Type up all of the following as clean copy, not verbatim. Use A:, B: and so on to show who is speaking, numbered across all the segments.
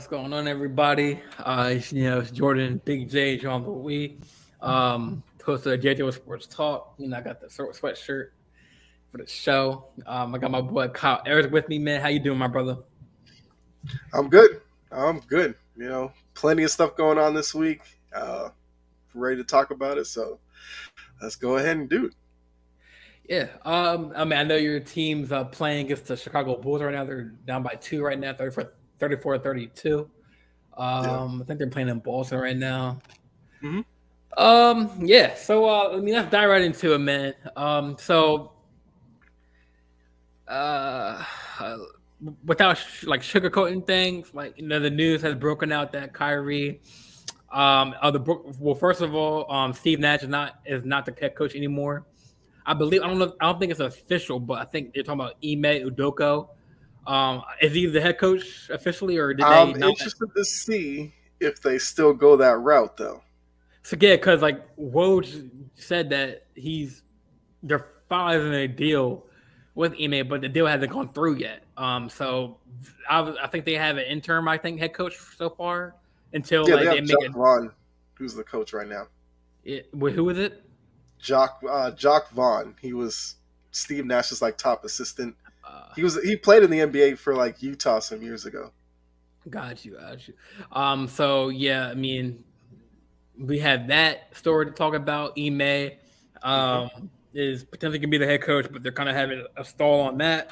A: going on, everybody? It's Jordan, Big J, John Louis, host of JJ Sports Talk. I got the sweatshirt for the show. I got my boy Kyle Eric with me, man. How you doing, my brother?
B: I'm good. I'm good. Plenty of stuff going on this week. Ready to talk about it. So let's go ahead and do it.
A: Yeah. I know your team's playing against the Chicago Bulls right now. They're down by two right now, 34-32.
B: Yeah.
A: I think they're playing in Boston right now.
B: hmm
A: Yeah. So, let's dive right into it, man. Uh, uh, Without sugarcoating things, the news has broken out that Kyrie, first of all, Steve Nash is not the head coach anymore. I believe I don't think it's official, but I think they're talking about Ime Udoka. Is he the head coach officially, or did they
B: I'm
A: not?
B: interested to see if they still go that route, though.
A: So yeah, because Woj said that they're finalizing a deal with Ime, but the deal hasn't gone through yet. So I think they have an interim, I think, head coach so far until
B: Yeah, they
A: they
B: have
A: make
B: Jock Vaughn, who's the coach right now.
A: who is it?
B: Jock Vaughn. He was Steve Nash's top assistant.
A: Uh,
B: He played in the NBA for Utah some years ago.
A: got you. So yeah, I mean, we have that story to talk about. Ime
B: hmm
A: is potentially gonna be the head coach, but they're kind of having a stall on that.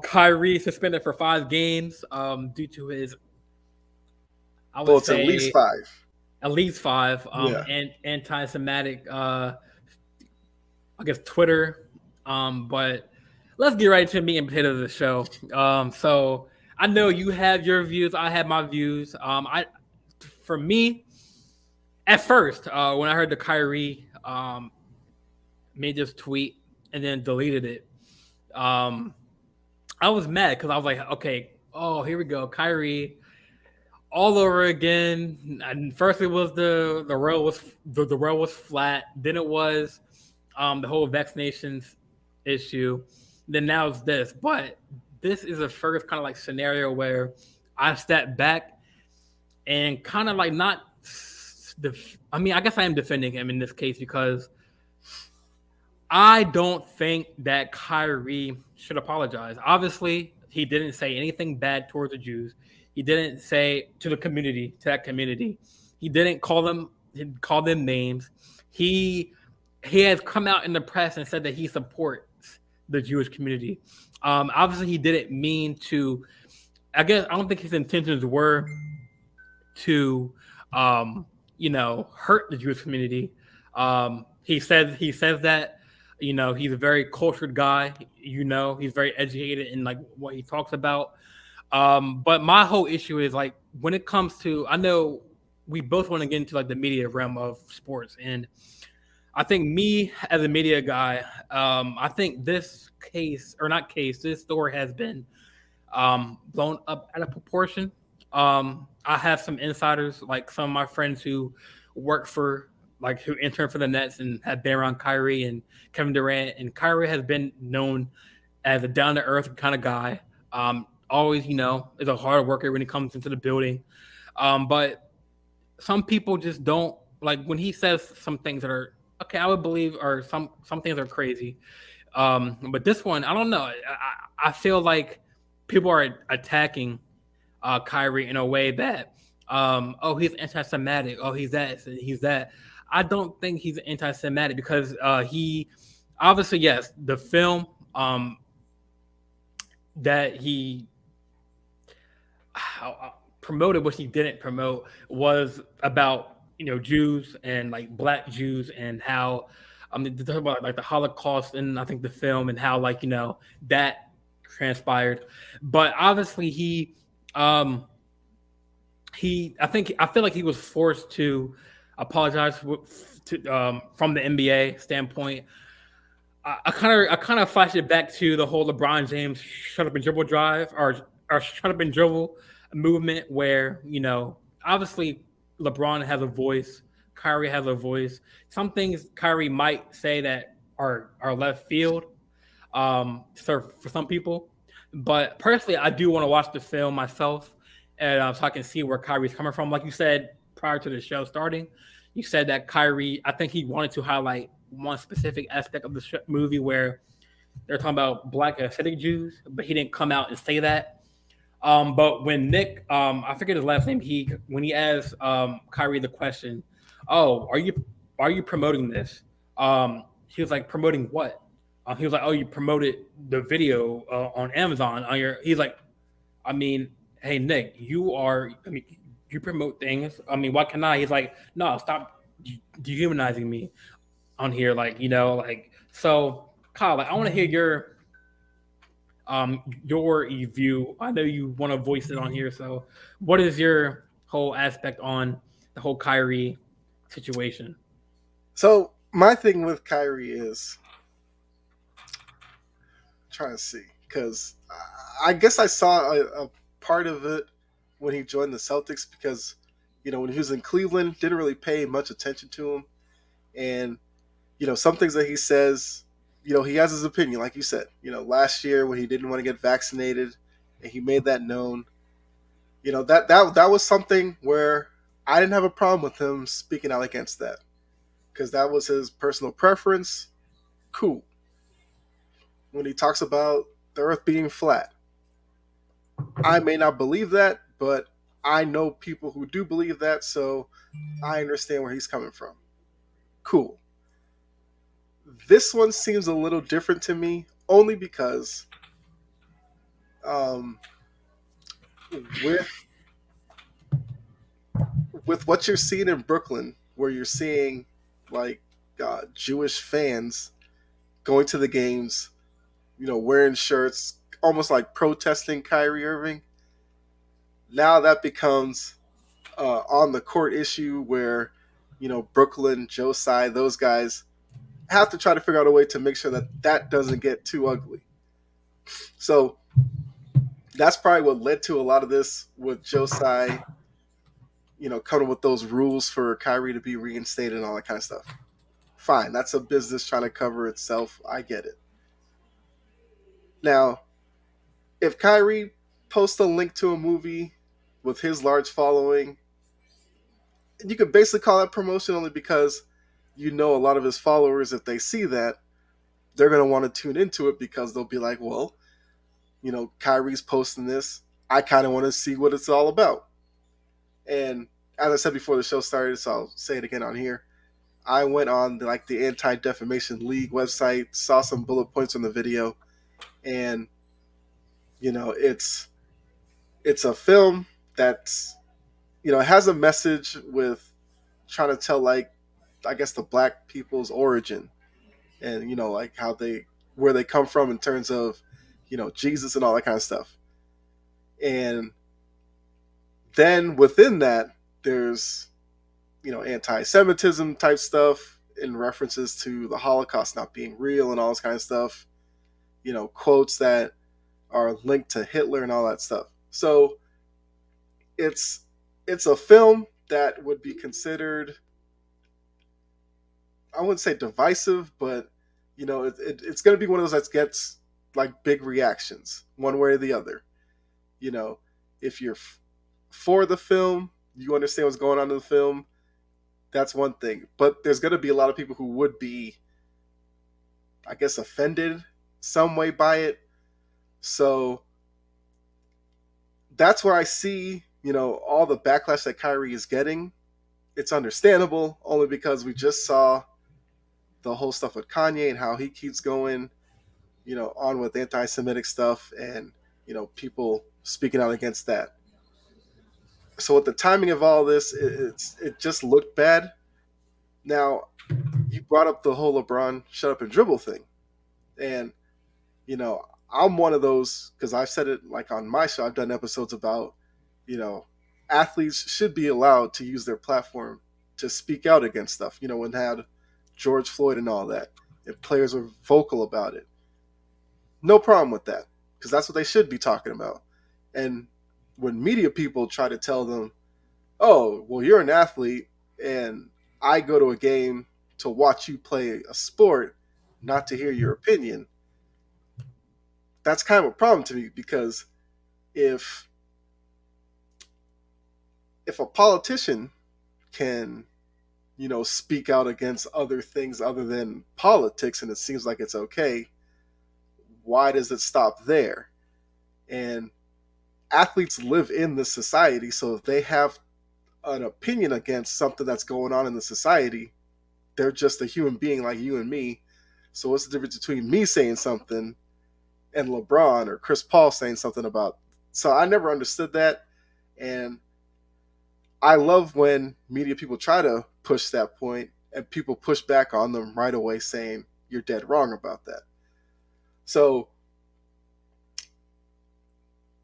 A: Kyrie suspended for 5 games due to his, I would
B: Well, it's at least
A: say,
B: five.
A: at least five
B: Yeah.
A: and anti-Semitic, I guess Twitter. But let's get right to the meat and potatoes of the show. So I know you have your views. I have my views. For me, at first, when I heard the Kyrie made this tweet and then deleted it, um, I was mad because I was like, okay, oh, here we go, Kyrie all over again. And first, it was the road was flat. Then it was the whole vaccinations issue. Then now it's this. But this is the first kind of scenario where I step back and kind of not. I mean, I guess I am defending him in this case because I don't think that Kyrie should apologize. Obviously, he didn't say anything bad towards the Jews. He didn't say to that community. He didn't call them names. He he has come out in the press and said that he supports the Jewish community. Obviously, he didn't mean to. I guess I don't think his intentions were to, hurt the Jewish community. He says that he's a very cultured guy. He's very educated in what he talks about. But my whole issue is when it comes to, I know we both want to get into the media realm of sports, and I think me as a media guy, I think this case or not case, this story has been blown up out of proportion. I have some insiders, like some of my friends who work for, who intern for the Nets and have been around Kyrie and Kevin Durant. And Kyrie has been known as a down to earth kind of guy. Always, is a hard worker when he comes into the building. But some people just don't like when he says some things that are okay. I would believe, or some things are crazy. But this one, I don't know. I feel like people are attacking Kyrie in a way that, oh, he's anti-Semitic. Oh, he's that. He's that. I don't think he's anti-Semitic because he obviously, yes, the film that he promoted, which he didn't promote, was about Jews and black Jews and how they talk about the Holocaust and I think the film and how that transpired. But obviously um I feel like he was forced to apologize from the NBA standpoint. I kind of flash it back to the whole LeBron James shut up and dribble drive or shut up and dribble movement where obviously LeBron has a voice, Kyrie has a voice. Some things Kyrie might say that are left field for some people, but personally I do want to watch the film myself and so I can see where Kyrie's coming from. Like you said prior to the show starting, you said that Kyrie, I think he wanted to highlight one specific aspect of the movie where they're talking about black aesthetic Jews, but he didn't come out and say that. But when Nick, I forget his last name, when he asked Kyrie the question, "Oh, are you promoting this?" He was like, "Promoting what?" He was like, "Oh, you promoted the video on Amazon on your." He's like, "I mean, hey Nick, you are. I mean, you promote things. I mean, why can't I?" He's like, "No, stop dehumanizing me on here." Like, like so. Kyle, like, I want to hear your view. I know you want to voice it on here. So, what is your whole aspect on the whole Kyrie situation?
B: So my thing with Kyrie is trying to see because I guess I saw a part of it when he joined the Celtics because when he was in Cleveland, didn't really pay much attention to him, and some things that he says, he has his opinion, like you said. Last year when he didn't want to get vaccinated, and he made that known. That was something where I didn't have a problem with him speaking out against that because that was his personal preference. Cool. When he talks about the Earth being flat, I may not believe that, but I know people who do believe that, so I understand where he's coming from. Cool. This one seems a little different to me, only because um, with what you're seeing in Brooklyn, where you're seeing like Jewish fans going to the games, wearing shirts, almost like protesting Kyrie Irving. Now that becomes on the court issue where Brooklyn, Joe Tsai, those guys have to try to figure out a way to make sure that that doesn't get too ugly. So that's probably what led to a lot of this with Joe Tsai, coming with those rules for Kyrie to be reinstated and all that kind of stuff. Fine, that's a business trying to cover itself. I get it. Now, if Kyrie posts a link to a movie with his large following, you could basically call that promotion only because a lot of his followers, if they see that, they're going to want to tune into it because they'll be like, well, Kyrie's posting this. I kind of want to see what it's all about. And as I said before the show started, so I'll say it again on here. I went on the Anti-Defamation League website, saw some bullet points on the video, and it's a film that's it has a message with trying to tell I guess the black people's origin and like how where they come from in terms of Jesus and all that kind of stuff. And then within that there's anti-Semitism type stuff in references to the Holocaust not being real and all this kind of stuff, quotes that are linked to Hitler and all that stuff. So it's a film that would be considered, I wouldn't say divisive, but it's going to be one of those that gets big reactions one way or the other. If you're for the film, you understand what's going on in the film, that's one thing. But there's going to be a lot of people who would be, I guess, offended some way by it. So that's where I see, all the backlash that Kyrie is getting. It's understandable only because we just saw the whole stuff with Kanye and how he keeps going, on with anti-Semitic stuff and, people speaking out against that. So with the timing of all this, it just looked bad. Now, you brought up the whole LeBron shut up and dribble thing. And, I'm one of those, because I've said it on my show, I've done episodes about, athletes should be allowed to use their platform to speak out against stuff. When they had George Floyd and all that, if players were vocal about it, no problem with that, because that's what they should be talking about. And when media people try to tell them, oh, well, you're an athlete and I go to a game to watch you play a sport, not to hear your opinion, that's kind of a problem to me, because if if a politician can, speak out against other things other than politics, and it seems like it's okay, why does it stop there? And athletes live in this society, so if they have an opinion against something that's going on in the society, they're just a human being like you and me. So what's the difference between me saying something and LeBron or Chris Paul saying something about? So I never understood that, and I love when media people try to push that point and people push back on them right away saying you're dead wrong about that. So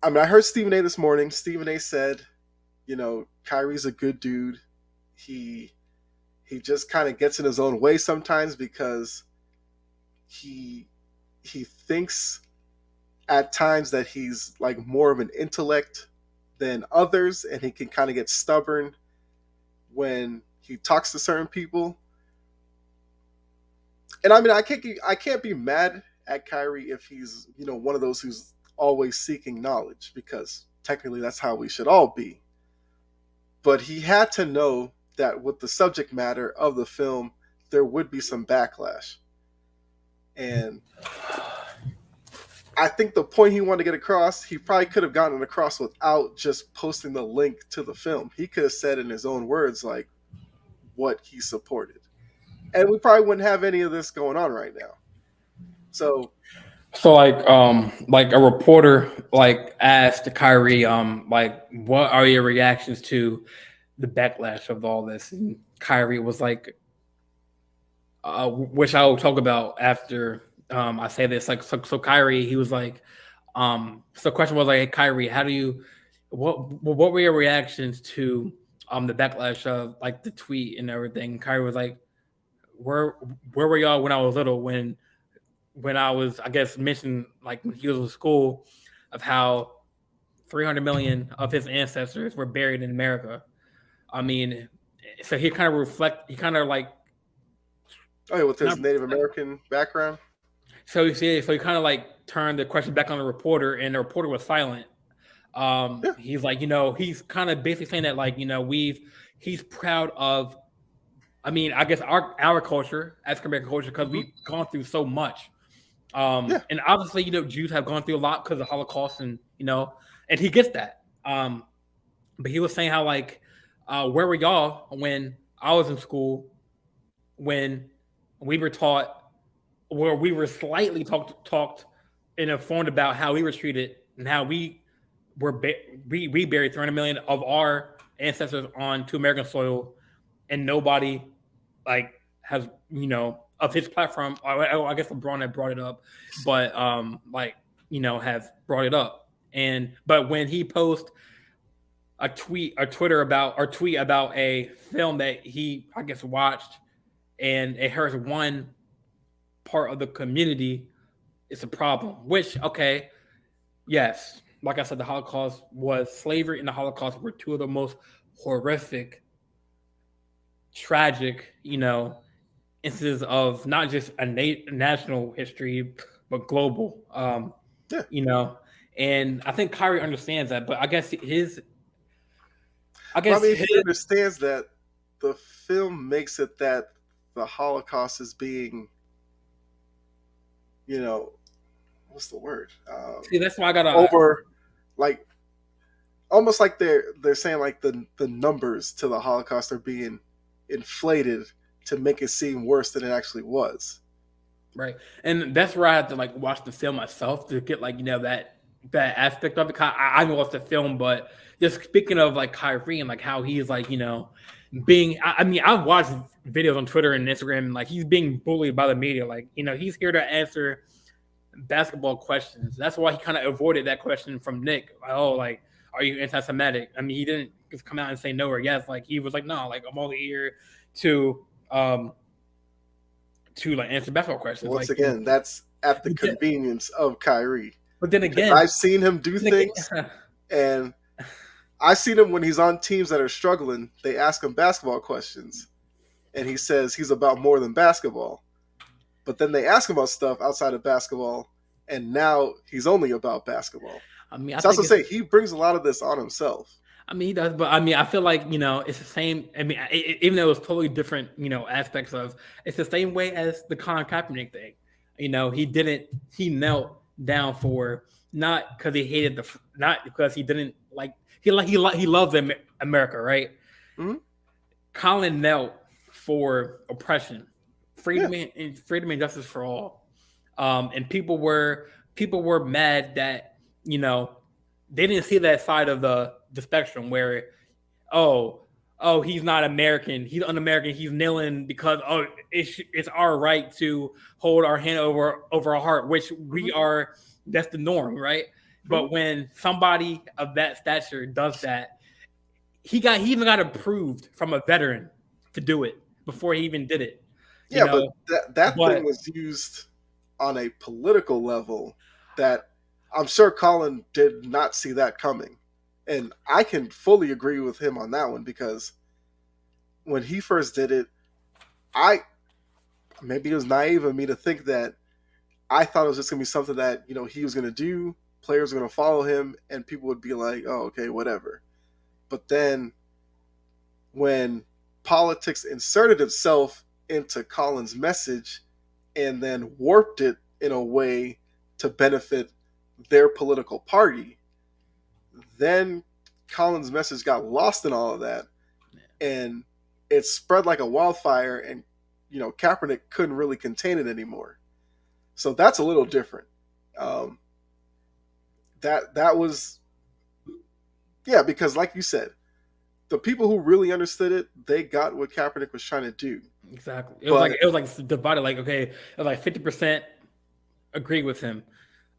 B: I mean, I heard Stephen A this morning. Stephen A said, Kyrie's a good dude. He he just kind of gets in his own way sometimes because he he thinks at times that he's like more of an intellect than others, and he can kind of get stubborn when he talks to certain people. And I mean, I can't be mad at Kyrie if he's one of those who's always seeking knowledge, because technically that's how we should all be. But he had to know that with the subject matter of the film, there would be some backlash. And I think the point he wanted to get across, he probably could have gotten it across without just posting the link to the film. He could have said in his own words, like, what he supported. And we probably wouldn't have any of this going on right now. So
A: like a reporter like asked Kyrie, like, what are your reactions to the backlash of all this? And Kyrie was like, which I will talk about after I say this. Like, so Kyrie, he was like, so the question was like, hey, Kyrie, how do you, what were your reactions to the backlash of like the tweet and everything? Kyrie was like, where where were y'all when I was little, when I was, I guess, mentioned like when he was in school of how 300 million of his ancestors were buried in America. I mean, so he kind of like,
B: oh yeah, with his
A: not
B: Native
A: reflect,
B: American background.
A: so he kind of like turned the question back on the reporter, and the reporter was silent.
B: Yeah.
A: He's like, he's kind of basically saying that like, he's proud of, I mean, I guess our culture, African American culture, because
B: Hmm.
A: we've gone through so much.
B: Yeah.
A: And obviously, Jews have gone through a lot because of the Holocaust, and and he gets that. But he was saying how like, where were y'all when I was in school, when we were taught, where we were slightly talked and informed about how we were treated and how we buried 300 million of our ancestors onto American soil, and nobody like has of his platform. I guess LeBron had brought it up, but like have brought it up. And but when he posts a tweet about a film that he, I guess, watched, and it hurts one part of the community, it's a problem. Which, okay, yes, like I said, the Holocaust was slavery and the Holocaust were two of the most horrific, tragic, instances of not just a national history but global.
B: Yeah.
A: You know, and I think Kyrie understands that, but I
B: Well, I
A: guess
B: mean,
A: his,
B: he understands that the film makes it that the Holocaust is being, you know, what's the word?
A: see, that's why I gotta.
B: Over, like, almost like they're saying like the numbers to the Holocaust are being inflated to make it seem worse than it actually was.
A: Right, and that's where I had to like watch the film myself to get like that aspect of it. I watched the film, but just speaking of like Kyrie and like how he's like being. I mean, I've watched videos on Twitter and Instagram, and like he's being bullied by the media. Like he's here to answer basketball questions. That's why he kind of avoided that question from Nick. Like, oh, like, are you anti-Semitic? I mean, he didn't just come out and say no or yes. Like he was like, no, like I'm only here to um like answer basketball questions.
B: Once
A: Like,
B: again, that's at the
A: but then,
B: convenience of Kyrie,
A: but then
B: because
A: again,
B: I've seen him do things, and I've seen him when he's on teams that are struggling. They ask him basketball questions, and he says he's about more than basketball. But then they ask him about stuff outside of basketball, and now he's only about basketball.
A: I mean, I
B: So that's
A: think
B: what I say. He brings a lot of this on himself.
A: I mean, he does, but I mean, I feel like it's the same. I mean, even though it's totally different, aspects of it's the same way as the Colin Kaepernick thing. He didn't. He knelt down for not because he hated not because he didn't like he loves America, right?
B: Hmm.
A: Colin knelt for oppression,
B: Yeah.
A: freedom and justice for all. And people were mad that they didn't see that side of the spectrum where oh he's not American, he's un-American, he's kneeling because it's our right to hold our hand over our heart, which
B: Hmm.
A: we are, that's the norm, right?
B: Hmm.
A: But when somebody of that stature does that, he even got approved from a veteran to do it before he even did it. You
B: Yeah, but
A: know,
B: that thing
A: but
B: was used on a political level that I'm sure Colin did not see that coming. And I can fully agree with him on that one because when he first did it, I maybe it was naive of me to think that I thought it was just gonna be something that he was gonna do. Players were gonna follow him, and people would be like, "Oh, okay, whatever." But then when politics inserted itself into Colin's message and then warped it in a way to benefit their political party, then Colin's message got lost in all of that, and it spread like a wildfire, and Kaepernick couldn't really contain it anymore. So that's a little different. Um, that was, yeah, because like you said, the people who really understood it, they got what Kaepernick was trying to do.
A: exactly,
B: But
A: it was like divided. Like okay, it was like 50% agree with him.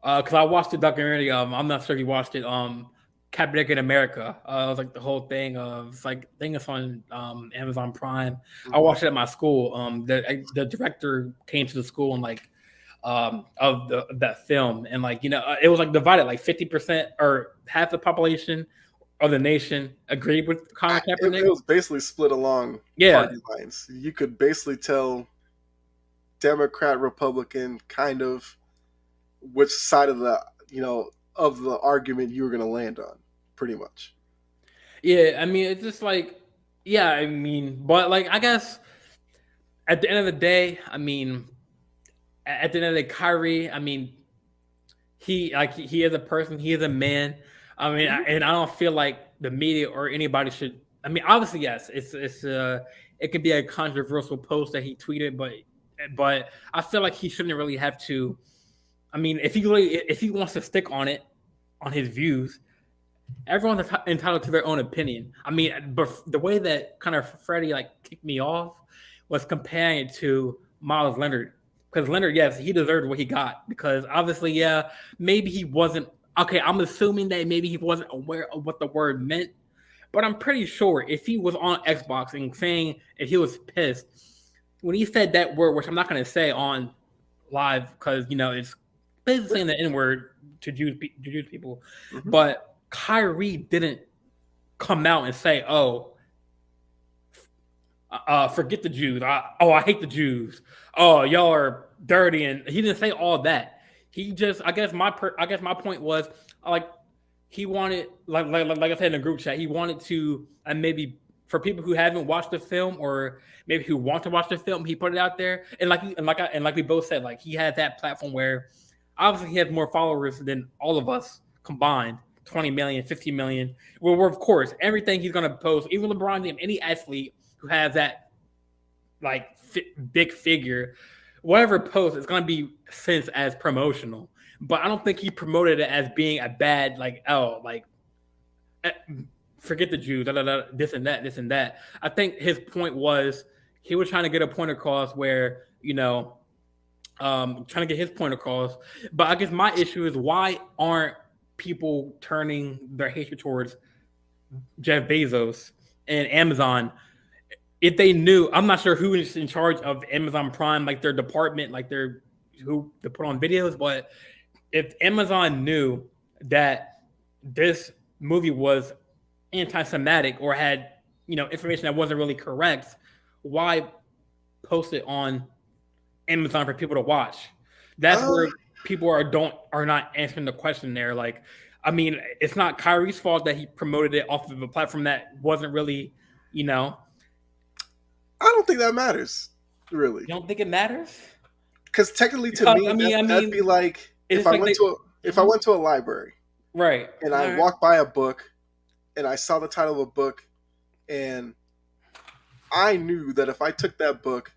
A: Because I watched the documentary. I'm not sure if you watched it. Kaepernick in America. It was like the whole thing. It's like I think it's on Amazon Prime. I
B: mhm.
A: watched it at my school. The director came to the school and like of that film, and like it was like divided, like 50% or half the population of the nation agreed with Colin Kaepernick.
B: It was basically split along
A: Yeah,
B: party lines. You could basically tell Democrat, Republican, kind of which side of the argument you were going to land on, pretty much.
A: yeah. I mean, it's just like yeah. I mean, but like I guess at the end of the day, I mean, at the end of the day, Kyrie, I mean, he is a person, he is a man. I mean,
B: Hmm.
A: and I don't feel like the media or anybody should. I mean, obviously, yes, it could be a controversial post that he tweeted, but I feel like he shouldn't really have to. I mean, if he wants to stick on it, on his views, everyone's entitled to their own opinion. I mean, but the way that kind of Freddie like kicked me off was comparing it to Miles Leonard, because Leonard, yes, he deserved what he got because obviously, yeah, maybe he wasn't okay. I'm assuming that maybe he wasn't aware of what the word meant, but I'm pretty sure if he was on Xbox and saying if he was pissed when he said that word, which I'm not going to say on live because it's basically saying the N word to Jewish people,
B: Hmm.
A: but Kyrie didn't come out and say, "Oh, forget the Jews. I hate the Jews. Oh, y'all are dirty." And he didn't say all that. He just, I guess my point was like he wanted, like I said in the group chat, he wanted to, and maybe for people who haven't watched the film or maybe who want to watch the film, he put it out there, and like we both said, like he had that platform where obviously he has more followers than all of us combined. 20 million, 50 million. Well, we're, of course, everything he's gonna post, even LeBron James, any athlete who has that like big figure, whatever post is going to be sensed as promotional. But I don't think he promoted it as being a bad like eh, forget the Jews, da, da, da, this and that, this and that. I think his point was he was trying to get a point across where trying to get his point across. But I guess my issue is why aren't people turning their hatred towards Jeff Bezos and Amazon if they knew? I'm not sure who is in charge of Amazon Prime, like their department, like their who to put on videos, but if Amazon knew that this movie was anti-Semitic or had information that wasn't really correct, why post it on Amazon for people to watch? That's
B: Uh,
A: where people are not answering the question there. Like, I mean, it's not Kyrie's fault that he promoted it off of a platform that wasn't really, you know.
B: I don't think that matters, really.
A: You don't think it matters?
B: Because technically, to
A: Because
B: me, that'd be like
A: it's like they,
B: if I went to a library
A: right,
B: and I
A: all right.
B: walked by a book and I saw the title of a book and I knew that if I took that book,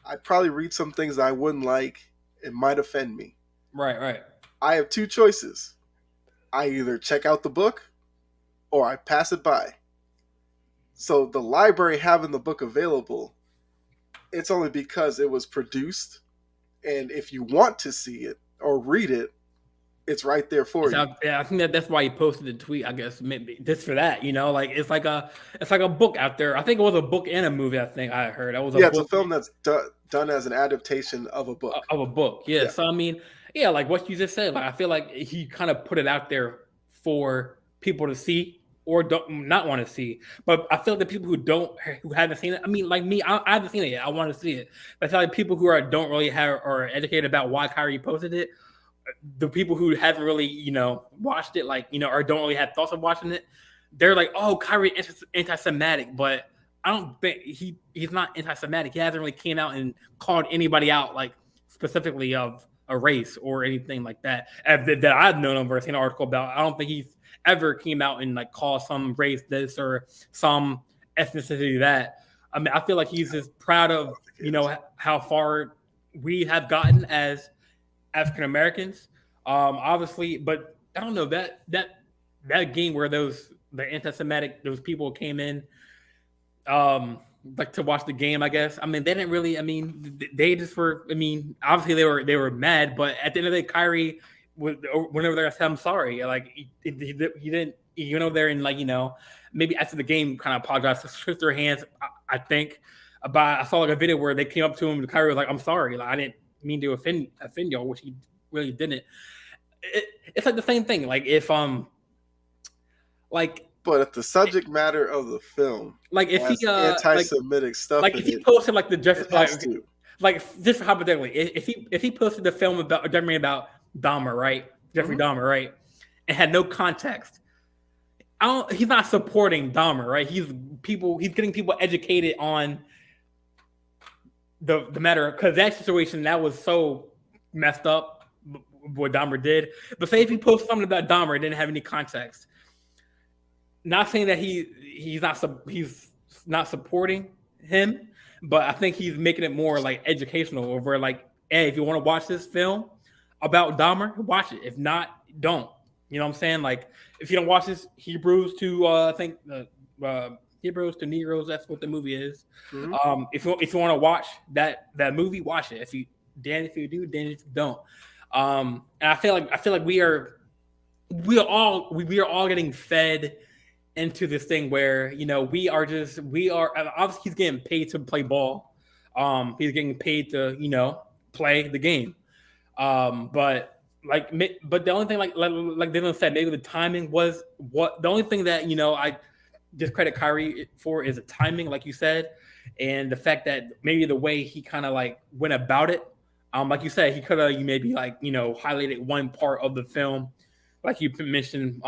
B: I'd probably read some things that I wouldn't like. It might offend me.
A: Right.
B: I have two choices. I either check out the book or I pass it by. So the library having the book available, it's only because it was produced. And if you want to see it or read it, it's right there for you.
A: Yeah, I think that's why he posted the tweet. I guess maybe just for that, like it's like a book out there. I think it was a book and a movie. I think I heard that was
B: It's a film that's done as an adaptation of a book.
A: Of a book, yeah. So I mean, yeah, like what you just said. Like I feel like he kind of put it out there for people to see or don't not want to see. But I feel like the people who haven't seen it. I mean, like me, I haven't seen it yet. I want to see it. But I feel like people who don't really have or are educated about why Kyrie posted it. The people who haven't really, watched it, like, or don't really have thoughts of watching it, they're like, oh, Kyrie anti-Sematic, but I don't think he's not anti-Sematic. He hasn't really came out and called anybody out, like specifically of a race or anything like that that I've known of or seen an article about. I don't think he's ever came out and like called some race this or some ethnicity that. I mean, I feel like he's just proud of, how far we have gotten as African Americans, obviously, but I don't know that game where the anti-Semitic those people came in, like to watch the game. I guess they didn't really. I mean, they just were. I mean, obviously they were mad, but at the end of the day, Kyrie whenever they said I'm sorry, like he didn't. He went over there and maybe after the game kind of apologized, shook their hands. I think. But I saw like a video where they came up to him and Kyrie was like, "I'm sorry, like I didn't mean to offend y'all," which he really didn't. It's like the same thing. Like if
B: but if the subject matter of the film,
A: like if he
B: anti-Semitic stuff,
A: like if he posted like the just hypothetically, if he posted the film about Dahmer, right? Jeffrey Dahmer, right, and had no context. He's not supporting Dahmer, right? He's getting people educated on the matter because that situation that was so messed up what Dahmer did. But say if he posted something about Dahmer and didn't have any context, not saying that he's not supporting him, but I think he's making it more like educational over like, hey, if you want to watch this film about Dahmer, watch it. If not, don't. You know what I'm saying? Like if you don't watch this, Hebrews to I think Hebrews to Negroes. That's what the movie is. Mm-hmm. If you want to watch that movie, watch it. If you do, then if you don't. And I feel like we are all getting fed into this thing where we are obviously he's getting paid to play ball. He's getting paid to play the game. But the only thing like Dylan said, maybe the timing was the only thing that I discredit Kyrie for is the timing, like you said, and the fact that maybe the way he kind of like went about it. Like you said, he could have maybe highlighted one part of the film, like you mentioned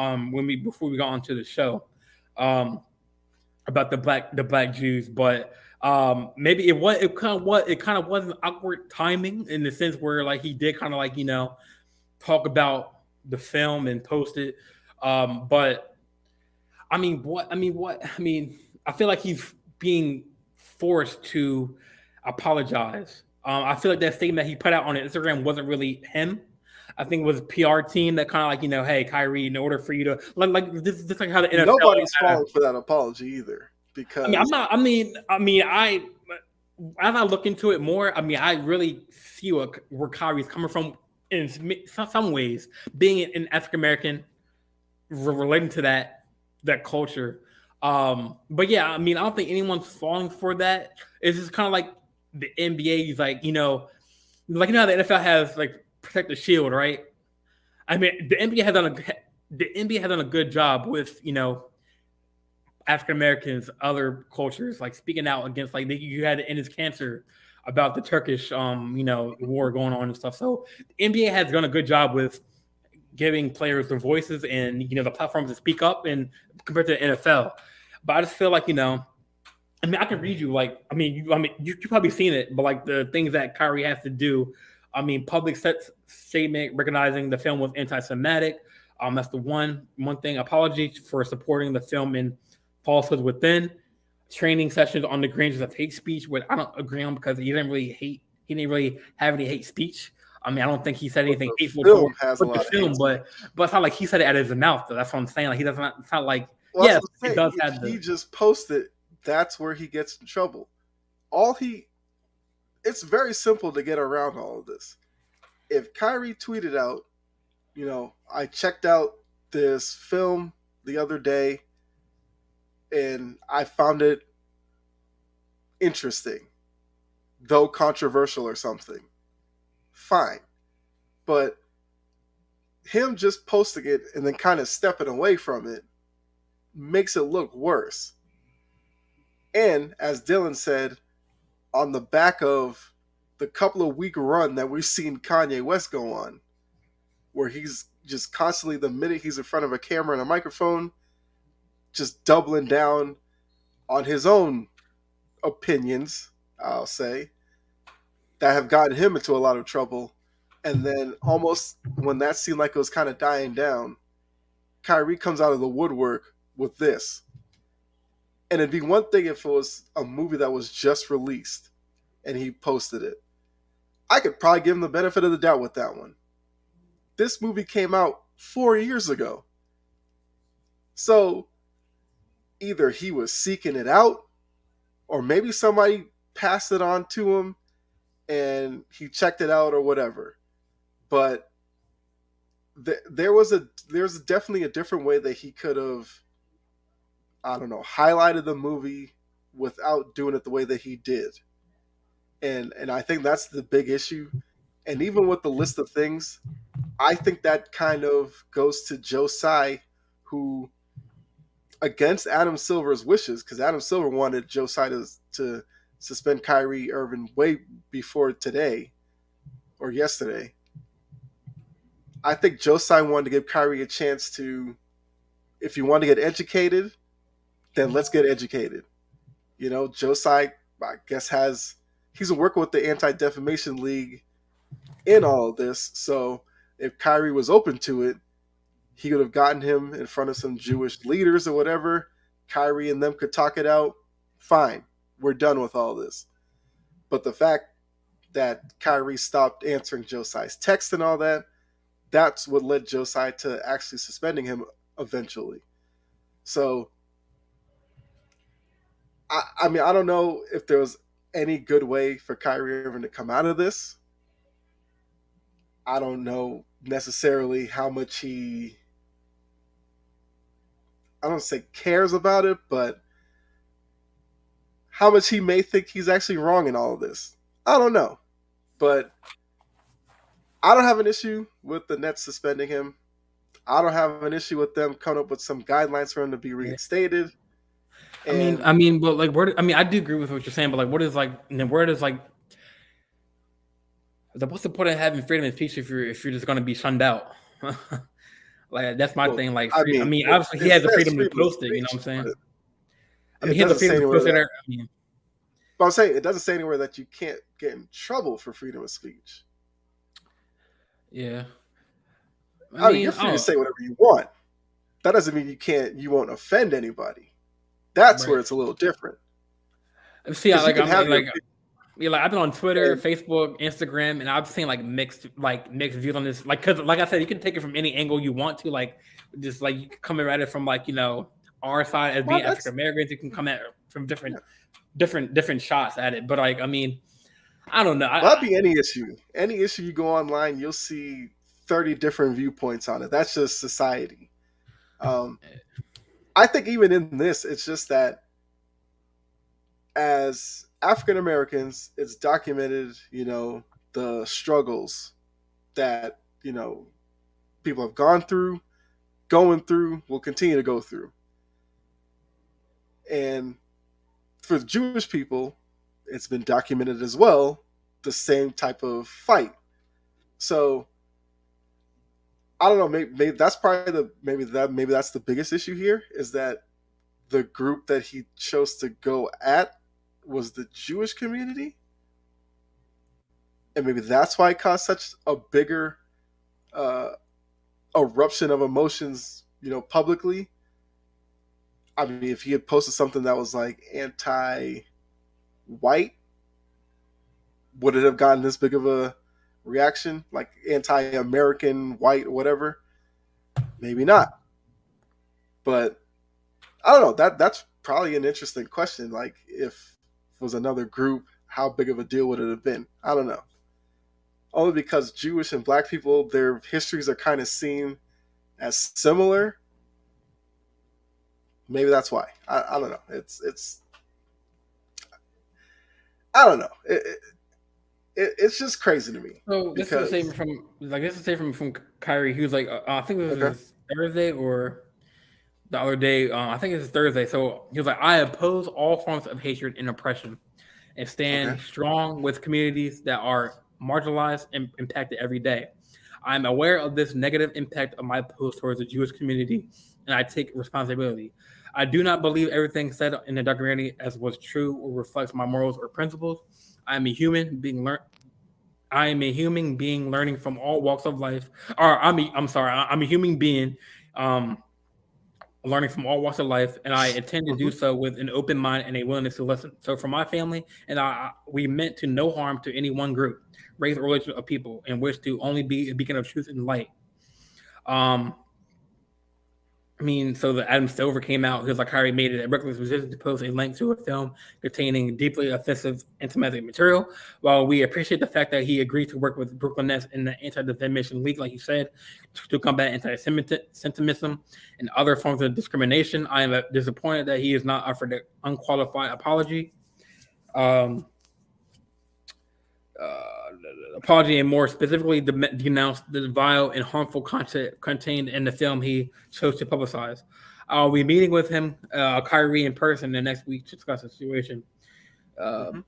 A: before we got onto the show, about the black Jews, but maybe it kind of was an awkward timing in the sense where like he did kind of talk about the film and post it, but I feel like he's being forced to apologize. I feel like that statement that he put out on Instagram wasn't really him. I think it was a PR team that kind of hey, Kyrie, in order for you to this is like how the NFL.
B: Nobody's falling for that apology either. Because
A: as I look into it more, I really see where Kyrie's coming from in some ways, being an African American, relating to that culture. But yeah, I don't think anyone's falling for that. It's just kind of like the NBA is how the NFL has protect the shield, right? The NBA has done a good job with African Americans, other cultures, speaking out against you had to end his cancer about the Turkish war going on and stuff. So the NBA has done a good job with giving players their voices and the platforms to speak up and compared to the NFL. But I just feel like I mean, I can read you you've probably seen it, but like the things that Kyrie has to do. I mean, public statement recognizing the film was anti-Semitic. That's the one thing. Apologies for supporting the film in falsehoods within. Training sessions on the dangers of hate speech, which I don't agree on because he didn't really hate. He didn't really have any hate speech. I mean, I don't think he said anything hateful
B: film
A: towards
B: has a
A: the
B: lot of hate
A: film, but it's not like he said it out of his mouth. Though. That's what I'm saying. Like he doesn't. It's not like
B: Well, that's
A: yes,
B: what I'm
A: it
B: saying.
A: does
B: If
A: have
B: he
A: the.
B: just posted, that's where he gets in trouble. It's very simple to get around all of this. If Kyrie tweeted out, I checked out this film the other day and I found it interesting, though controversial or something, fine. But him just posting it and then kind of stepping away from it makes it look worse. And as Dylan said, on the back of the couple of week run that we've seen Kanye West go on, where he's just constantly, the minute he's in front of a camera and a microphone, just doubling down on his own opinions, I'll say, that have gotten him into a lot of trouble. And then almost when that seemed like it was kind of dying down, Kyrie comes out of the woodwork with this. And it'd be one thing if it was a movie that was just released and he posted it. I could probably give him the benefit of the doubt with that one. This movie came out 4 years ago. So either he was seeking it out or maybe somebody passed it on to him and he checked it out or whatever. But there's definitely a different way that he could have, I don't know, highlighted the movie without doing it the way that he did. And I think that's the big issue. And even with the list of things, I think that kind of goes to Joe Tsai, who, against Adam Silver's wishes, because Adam Silver wanted Joe Tsai to suspend Kyrie Irving way before today or yesterday. I think Joe Tsai wanted to give Kyrie a chance to, if you want to get educated, then let's get educated. Joe Tsai, I guess, he's working with the Anti-Defamation League in all of this. So if Kyrie was open to it, he could have gotten him in front of some Jewish leaders or whatever. Kyrie and them could talk it out. Fine. We're done with all this. But the fact that Kyrie stopped answering Joe Tsai's text and all that, that's what led Joe Tsai to actually suspending him eventually. So, I mean, I don't know if there was any good way for Kyrie Irving to come out of this. I don't know necessarily how much I don't say cares about it, but how much he may think he's actually wrong in all of this. I don't know. But I don't have an issue with the Nets suspending him. I don't have an issue with them coming up with some guidelines for him to be reinstated.
A: I mean, but like, I do agree with what you're saying, but like, what's the point of having freedom of speech if you're just going to be shunned out? Like, that's my thing. Like, obviously, he has the freedom to post it. You know what I'm saying? He has the freedom to post it.
B: But I'm saying it doesn't say anywhere that you can't get in trouble for freedom of speech.
A: Yeah.
B: I mean, you're free to say whatever you want. That doesn't mean you won't offend anybody. That's right. Where it's a little different.
A: See, I've been on Twitter, Facebook, Instagram, and I've seen mixed views on this. Because I said, you can take it from any angle you want to. Just you can come at it from our side as being African Americans. You can come at it from different shots at it. But I mean, I don't know.
B: That'd be any issue. Any issue you go online, you'll see 30 different viewpoints on it. That's just society. I think even in this, it's just that as African Americans, it's documented, the struggles that, people have gone through, going through, will continue to go through. And for the Jewish people, it's been documented as well, the same type of fight. So I don't know. Maybe that's probably maybe that's the biggest issue here is that the group that he chose to go at was the Jewish community, and maybe that's why it caused such a bigger uh, eruption of emotions, publicly. I mean, if he had posted something that was like anti-white, would it have gotten this big of a reaction? Like anti-American, white, whatever? Maybe not. But I don't know. That's probably an interesting question. Like, if it was another group, how big of a deal would it have been? I don't know. Only because Jewish and Black people, their histories are kind of seen as similar. Maybe that's why. I don't know. It's I don't know. It's just crazy to me
A: So this is a
B: because
A: statement from Kyrie. He was like, I think it
B: okay,
A: was Thursday or the other day. I think it's Thursday. So he was like, I oppose all forms of hatred and oppression, and
B: okay,
A: stand strong with communities that are marginalized and impacted every day. I'm aware of this negative impact of my post towards the Jewish community, and I take responsibility. I do not believe everything said in the documentary as was true or reflects my morals or principles. I am a human being learn. I am a human being learning from all walks of life. Or I'm sorry, I'm a human being um, learning from all walks of life, and I intend to do
B: hmm
A: so with an open mind and a willingness to listen. So, for my family and we meant to no harm to any one group, race, or religion of people, and wish to only be a beacon of truth and light. Um, I mean, so the Adam Stover came out. He was like, Kyrie made it a reckless decision to post a link to a film containing deeply offensive anti-Semitic material. While we appreciate the fact that he agreed to work with Brooklyn Nets and the Anti-Defamation League, like you said, to combat anti-Semitism and other forms of discrimination, I am disappointed that he is not offered an unqualified apology. Um, uh, Apology and more specifically denounced the vile and harmful content contained in the film he chose to publicize. I'll be meeting with him, Kyrie, in person the next week to discuss the situation. Uh,
B: hmm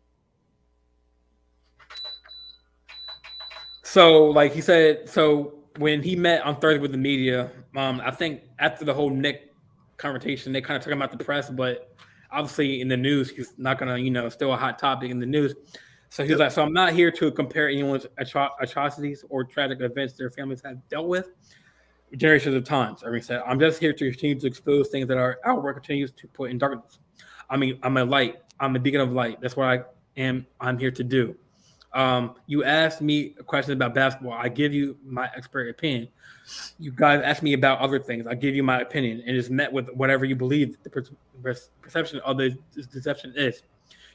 A: so, like he said, so when he met on Thursday with the media, I think after the whole Nick confrontation, they kind of talking about the press, but obviously in the news, he's not gonna, still a hot topic in the news. So he was
B: yep,
A: like, so I'm not here to compare anyone's atrocities or tragic events their families have dealt with generations of times. I mean, said, I'm just here to continue to expose things that our work continues to put in darkness. I mean, I'm a light. I'm a beacon of light. That's what I'm here to do. You asked me a question about basketball. I give you my expert opinion. You guys ask me about other things. I give you my opinion, and it's met with whatever you believe the perception of the deception is.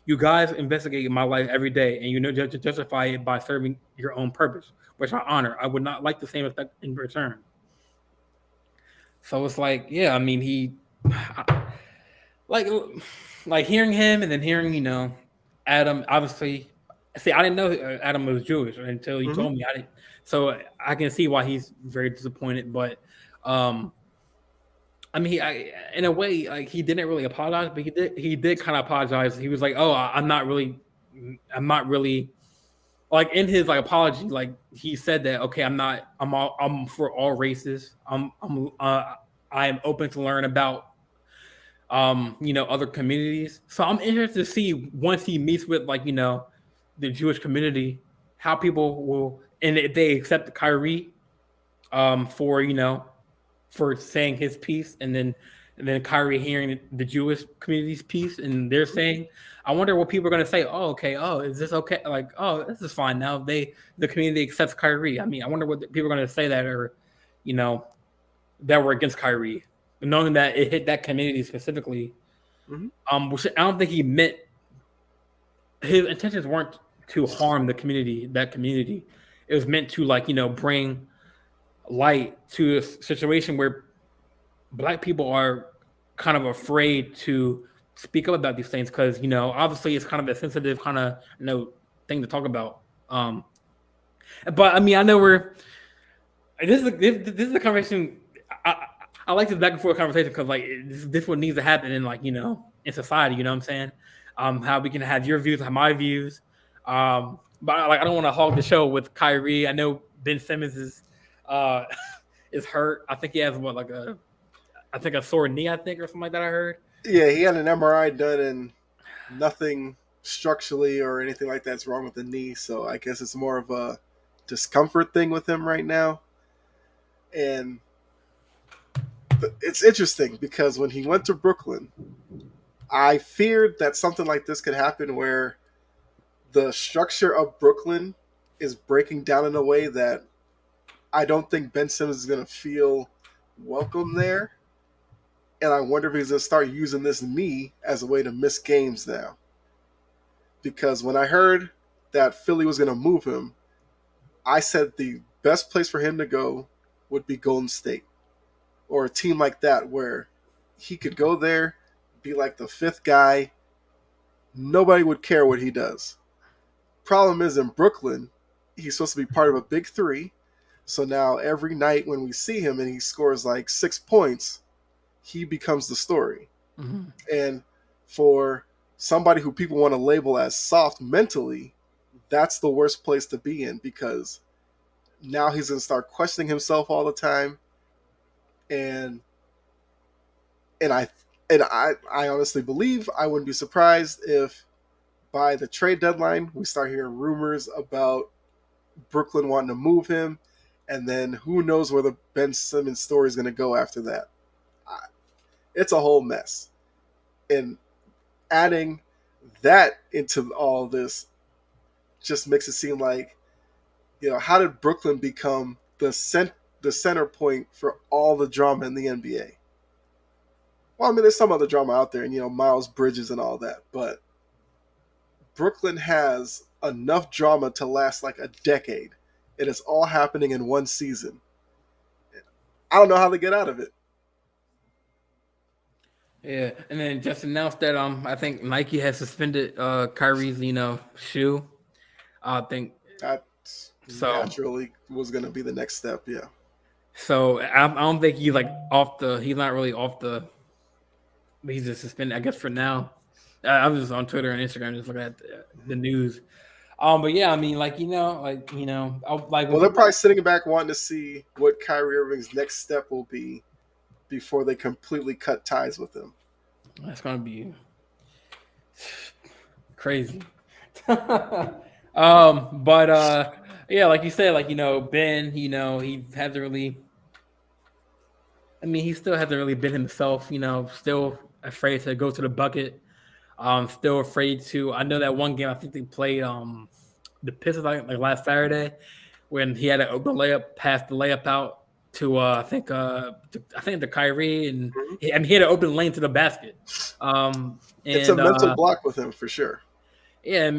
A: You guys investigate my life every day, and justify it by serving your own purpose, which I honor. I would not like the same effect in return. So it's like, yeah, I mean, like like hearing him and then hearing Adam. Obviously, see, I didn't know Adam was Jewish until you
B: hmm
A: told me. I didn't, so I can see why he's very disappointed. But um, I mean, in a way, like he didn't really apologize, but he did kind of apologize. He was like, "Oh, I'm not really." Like in his like apology, like he said that okay, I'm for all races. I am open to learn about other communities. So I'm interested to see once he meets with like the Jewish community, how people will and if they accept Kyrie for for saying his piece, and then Kyrie hearing the Jewish community's piece, and they're saying, I wonder what people are gonna say. Oh, okay. Oh, is this okay? Like, oh, this is fine now. The community accepts Kyrie. I mean, I wonder what people are gonna say that are, you know, that were against Kyrie, knowing that it hit that community specifically.
B: hmm
A: Which I don't think he meant. His intentions weren't to harm the community. That community, it was meant to like bring light to a situation where Black people are kind of afraid to speak up about these things because obviously it's kind of a sensitive kind of thing to talk about. But I mean, I know this is a conversation. I like this back and forth conversation because like this what needs to happen in like in society. You know what I'm saying? How we can have your views, have my views. But like I don't want to hog the show with Kyrie. I know Ben Simmons is uh is hurt. I think he has I think a sore knee, I think, or something like that. I heard.
B: Yeah, he had an MRI done and nothing structurally or anything like that's wrong with the knee. So I guess it's more of a discomfort thing with him right now. And it's interesting because when he went to Brooklyn, I feared that something like this could happen where the structure of Brooklyn is breaking down in a way that I don't think Ben Simmons is going to feel welcome there. And I wonder if he's going to start using this knee as a way to miss games now. Because when I heard that Philly was going to move him, I said the best place for him to go would be Golden State or a team like that where he could go there, be like the fifth guy. Nobody would care what he does. Problem is, in Brooklyn, he's supposed to be part of a big three. So now every night when we see him and he scores like 6 points, he becomes the story.
A: Mm-hmm.
B: And for somebody who people want to label as soft mentally, that's the worst place to be in because now he's going to start questioning himself all the time. And I honestly believe I wouldn't be surprised if by the trade deadline we start hearing rumors about Brooklyn wanting to move him, and then who knows where the Ben Simmons story is going to go after that. It's a whole mess. And adding that into all this just makes it seem like, how did Brooklyn become the center point for all the drama in the NBA? Well, I mean, there's some other drama out there, and, Miles Bridges and all that, but Brooklyn has enough drama to last like a decade. It is all happening in one season. I don't know how they get out of it.
A: Yeah, and then just announced that I think Nike has suspended Kyrie's shoe. I think
B: That
A: so.
B: naturally was going to be the next step. Yeah.
A: So I don't think he's like off the. He's not really off the. He's just suspended, I guess, for now. I was just on Twitter and Instagram just looking at the news. But yeah, I mean,
B: Well, they're probably sitting back wanting to see what Kyrie Irving's next step will be before they completely cut ties with him.
A: That's gonna be crazy. But yeah, like you said, Ben, he hasn't really. I mean, he still hasn't really been himself. Still afraid to go to the bucket. Still afraid to. I know that one game I think they played the Pistons like last Saturday when he had an open layup, passed the layup out to I think to Kyrie, and he had an open lane to the basket.
B: It's a mental block with him for sure.
A: Yeah,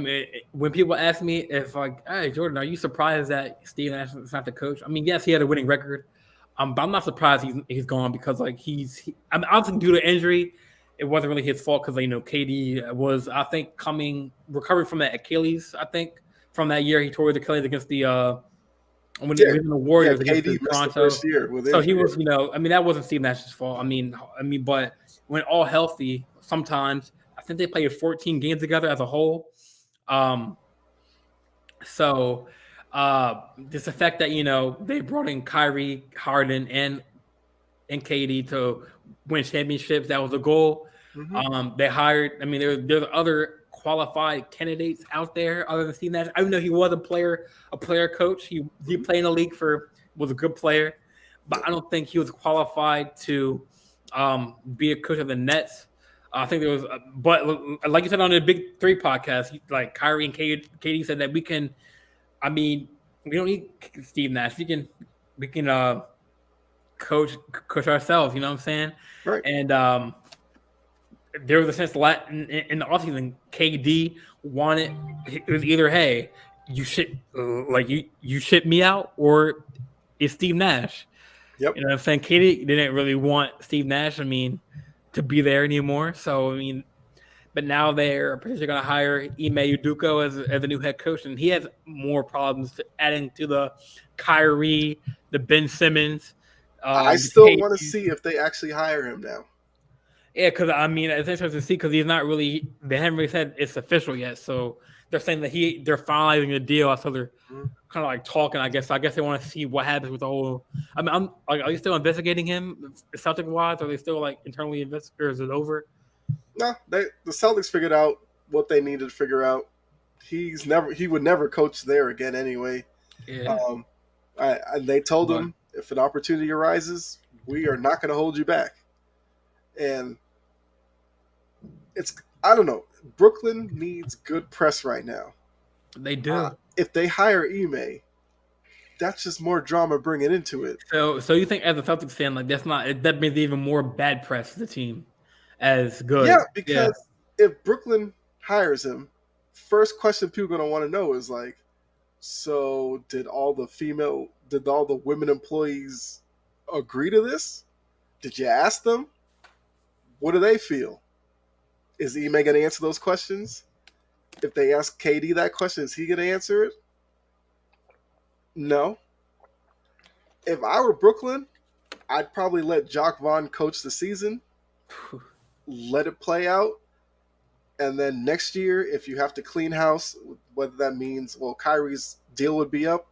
A: when people ask me if hey Jordan, are you surprised that Steve Nash is not the coach? I mean, yes, he had a winning record, but I'm not surprised he's gone because I mean, obviously due to injury, it wasn't really his fault because KD was recovering from that Achilles. I think from that year he tore his Achilles against the when he was in the Warriors against
B: KD
A: Toronto.
B: The first year with
A: so he was, I mean, that wasn't Steve Nash's fault. I mean, but when all healthy, sometimes I think they played 14 games together as a whole. So this effect that they brought in Kyrie, Harden, and KD to win championships. That was the goal.
B: Mm-hmm.
A: They hired. I mean, there's other qualified candidates out there other than Steve Nash. I know he was a player coach. He played in the league was a good player, but I don't think he was qualified to be a coach of the Nets. I think there was, but like you said on the Big Three podcast, like Kyrie and KD said that we can. I mean, we don't need Steve Nash. We can coach ourselves. You know what I'm saying?
B: Right.
A: And there was a sense in the offseason, KD wanted it was either hey, you ship me out, or it's Steve Nash.
B: Yep.
A: You know what I'm saying? KD didn't really want Steve Nash. I mean, to be there anymore. So I mean, but now they're potentially going to hire Ime Udoka as a new head coach, and he has more problems adding to the Kyrie, the Ben Simmons.
B: I still want to see if they actually hire him now.
A: Yeah, because I mean, it's interesting to see because he's not really. They haven't really said it's official yet, so they're saying that they're finalizing the deal, so they're
B: Mhm.
A: kind of like talking. I guess they want to see what happens with the whole. I mean, I'm like, are you still investigating him, Celtic wise? Are they still like internally investigating? Or is it over?
B: No, the Celtics figured out what they needed to figure out. He would never coach there again anyway.
A: Yeah,
B: Um, they told
A: but
B: him if an opportunity arises, we are not going to hold you back. And it's I don't know. Brooklyn needs good press right now.
A: they do.
B: If they hire Ime, that's just more drama bringing into it.
A: So you think as a Celtics fan, like that means even more bad press for the team as
B: Yeah,
A: good? Yeah,
B: because if Brooklyn hires him, first question people are going to want to know is like, so did all the women employees agree to this? Did you ask them? What do they feel? Is Ime going to answer those questions? If they ask KD that question, is he going to answer it? No. If I were Brooklyn, I'd probably let Jacques Vaughn coach the season, let it play out, and then next year, if you have to clean house, whether that means, well, Kyrie's deal would be up,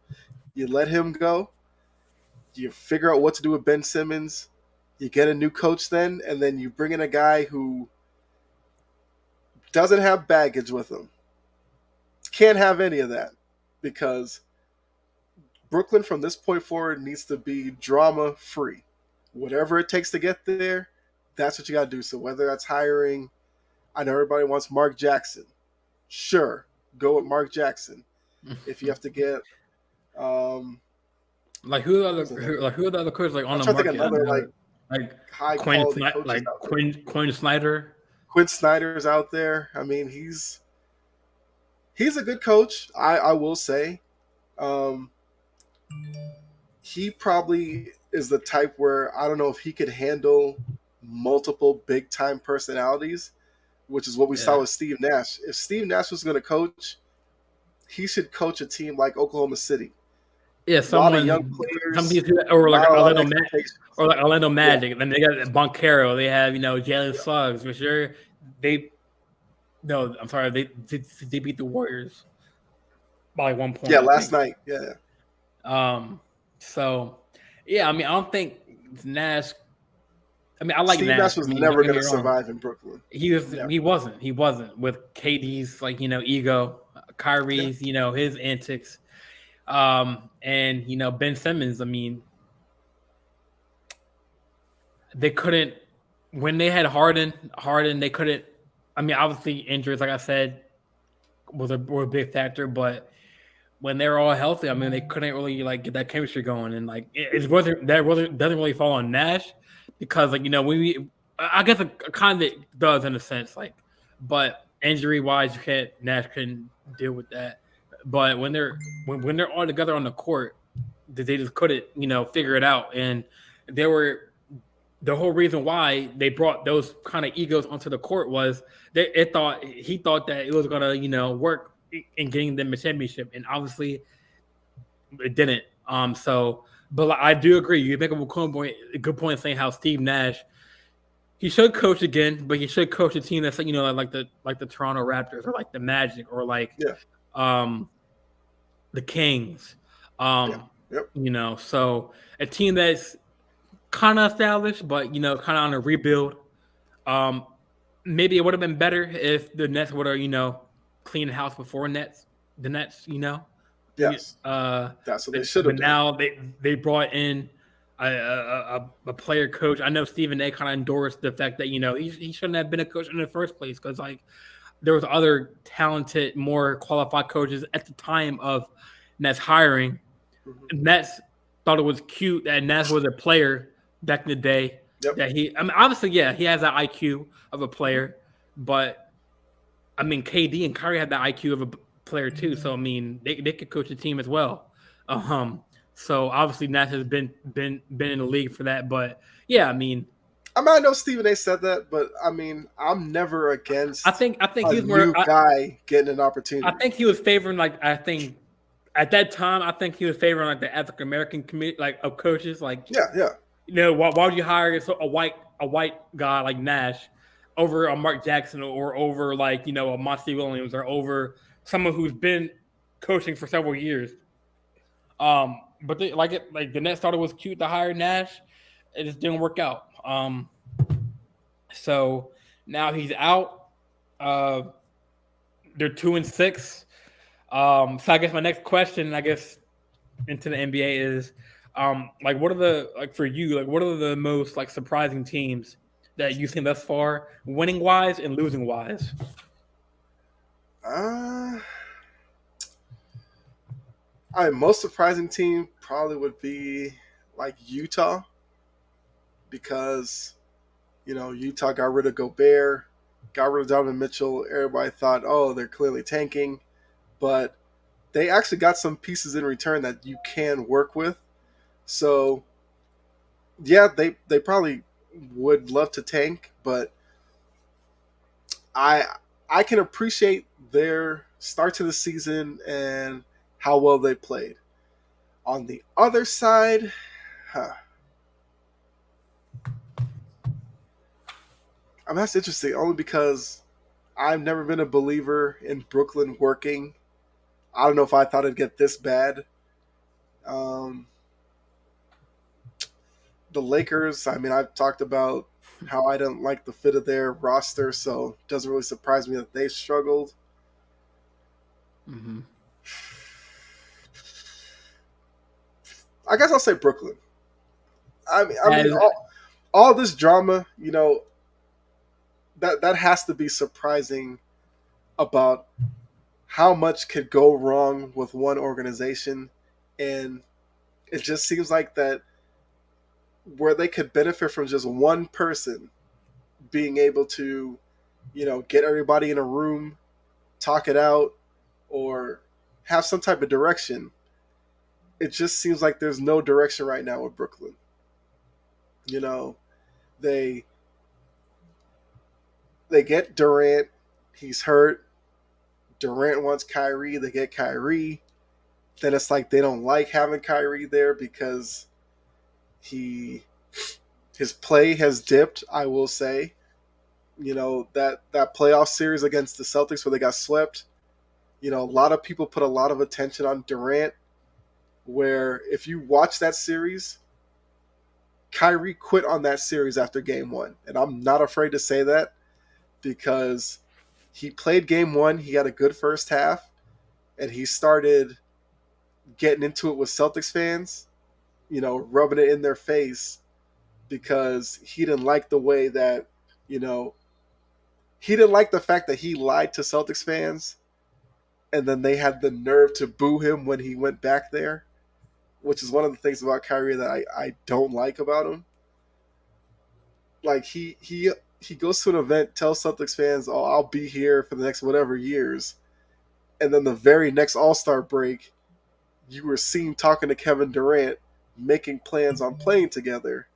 B: you let him go, you figure out what to do with Ben Simmons, you get a new coach then, and then you bring in a guy who doesn't have baggage with him. Can't have any of that because Brooklyn from this point forward needs to be drama free. Whatever it takes to get there, that's what you got to do. So whether that's hiring, I know everybody wants Mark Jackson. Sure, go with Mark Jackson. If you have to get,
A: like who are the other coaches like on
B: I'm
A: the
B: trying to think
A: market?
B: another
A: Like
B: high quality coaches
A: like
B: out there.
A: Quinn Snyder.
B: Quinn Snyder's out there. I mean, he's a good coach. I will say, um, he probably is the type where I don't know if he could handle multiple big time personalities, which is what we saw with Steve Nash. If Steve Nash was going to coach, he should coach a team like Oklahoma City.
A: Yeah,
B: A lot of young players,
A: or like
B: not a lot of
A: Orlando
B: expectations.
A: or like Orlando Magic.
B: Yeah.
A: Then they got Boncaro. They have Jalen
B: Yeah.
A: Suggs, which they no, I'm sorry, they beat the Warriors by 1 point.
B: Yeah, last night. Yeah.
A: So yeah, I mean, I don't think Nash. I mean, I like
B: Steve
A: Nash.
B: Nash was
A: I mean,
B: never
A: don't get
B: going to
A: me wrong.
B: survive in Brooklyn.
A: He wasn't with KD's like ego, Kyrie's his antics, and Ben Simmons. I mean, they couldn't when they had Harden. They couldn't. I mean, obviously injuries, like I said, were a big factor, but when they were all healthy, I mean, they couldn't really like get that chemistry going, and like it wasn't doesn't really fall on Nash because like I guess it kind of does in a sense, like, but injury wise, Nash couldn't deal with that. But when they're all together on the court, they just couldn't figure it out, and they were the whole reason why they brought those kind of egos onto the court was he thought that it was gonna work in getting them a championship, and obviously it didn't. But I do agree. You make a good point saying how Steve Nash he should coach again, but he should coach a team that's like the Toronto Raptors or like the Magic or like the Kings. So a team that's kind of established, but kind of on a rebuild. Maybe it would have been better if the Nets would have cleaned house before the Nets.
B: Yes, that's what they should have.
A: But now they brought in a player coach. I know Stephen A. kind of endorsed the fact that he shouldn't have been a coach in the first place because like there was other talented, more qualified coaches at the time of Nets hiring. Mm-hmm. Nets thought it was cute that Nets was a player back in the day. Yep. That I mean, obviously, yeah, he has that IQ of a player, but I mean, KD and Kyrie had the IQ of a player too. So I mean, they could coach a team as well. So obviously, Nash has been in the league for that. But yeah, I mean,
B: I know Stephen A. said that, but I mean, I'm never against.
A: I think
B: he's more guy getting an opportunity.
A: I think he was favoring at that time, I think he was favoring like the African American community, like of coaches. Like why would you hire a white guy like Nash over a Mark Jackson or over like a Monty Williams or over someone who's been coaching for several years. But they, like the Nets thought it was cute to hire Nash. It just didn't work out. So now he's out. Uh, they're 2-6. So I guess my next question, I guess, into the NBA is, like, what are the for you, like, what are the most like surprising teams that you've seen thus far, winning wise and losing wise?
B: Uh, most surprising team probably would be like Utah, because Utah got rid of Gobert, got rid of Donovan Mitchell. Everybody thought, oh, they're clearly tanking, but they actually got some pieces in return that you can work with. So yeah, they probably would love to tank, but I I can appreciate their start to the season and how well they played. On the other side, huh, I mean, that's interesting only because I've never been a believer in Brooklyn working. I don't know if I thought it'd get this bad. Um, the Lakers, I mean, I've talked about how I don't like the fit of their roster, so it doesn't really surprise me that they struggled.
A: Mm-hmm.
B: I guess I'll say Brooklyn. I mean,
A: As,
B: all this drama, that has to be surprising about how much could go wrong with one organization, and it just seems like that where they could benefit from just one person being able to, get everybody in a room, talk it out, or have some type of direction. It just seems like there's no direction right now with Brooklyn. You know, they they get Durant, he's hurt. Durant wants Kyrie, they get Kyrie. Then it's like they don't like having Kyrie there because he his play has dipped, I will say. That playoff series against the Celtics where they got swept, a lot of people put a lot of attention on Durant, where if you watch that series, Kyrie quit on that series after game one. And I'm not afraid to say that because he played game one, he had a good first half, and he started getting into it with Celtics fans, rubbing it in their face because he didn't like the way that, he didn't like the fact that he lied to Celtics fans and then they had the nerve to boo him when he went back there, which is one of the things about Kyrie that I don't like about him. Like he goes to an event, tells Celtics fans, "Oh, I'll be here for the next whatever years," and then the very next All-Star break, you were seen talking to Kevin Durant, making plans on playing together,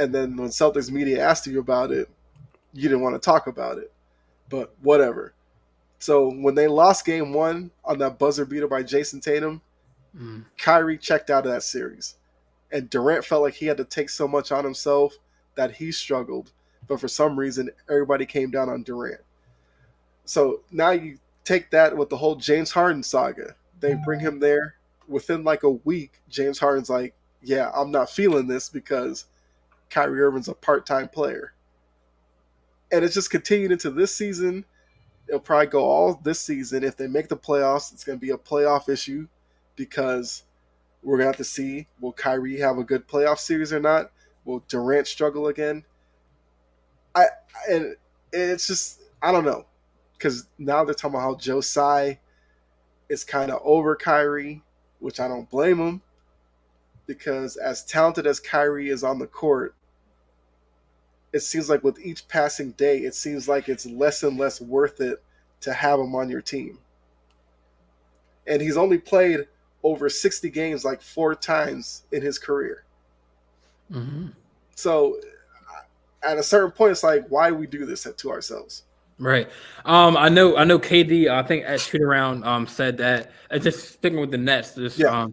B: and then when Celtics media asked you about it, you didn't want to talk about it. But whatever. So when they lost game one on that buzzer beater by Jason Tatum, Kyrie checked out of that series. And Durant felt like he had to take so much on himself that he struggled. But for some reason, everybody came down on Durant. So now you take that with the whole James Harden saga. They bring him there. Within like a week, James Harden's like, yeah, I'm not feeling this because Kyrie Irving's a part-time player. And it's just continued into this season. It'll probably go all this season. If they make the playoffs, it's going to be a playoff issue because we're going to have to see, will Kyrie have a good playoff series or not? Will Durant struggle again? And it's just, I don't know. Because now they're talking about how Joe Tsai is kind of over Kyrie, which I don't blame him. Because as talented as Kyrie is on the court, it seems like with each passing day, it seems like it's less and less worth it to have him on your team. And he's only played over 60 games like 4 times in his career.
A: Mm-hmm.
B: So at a certain point, it's like, why do we do this to ourselves?
A: Right. I know KD, I think at shoot around said that, just sticking with the Nets, just
B: Yeah.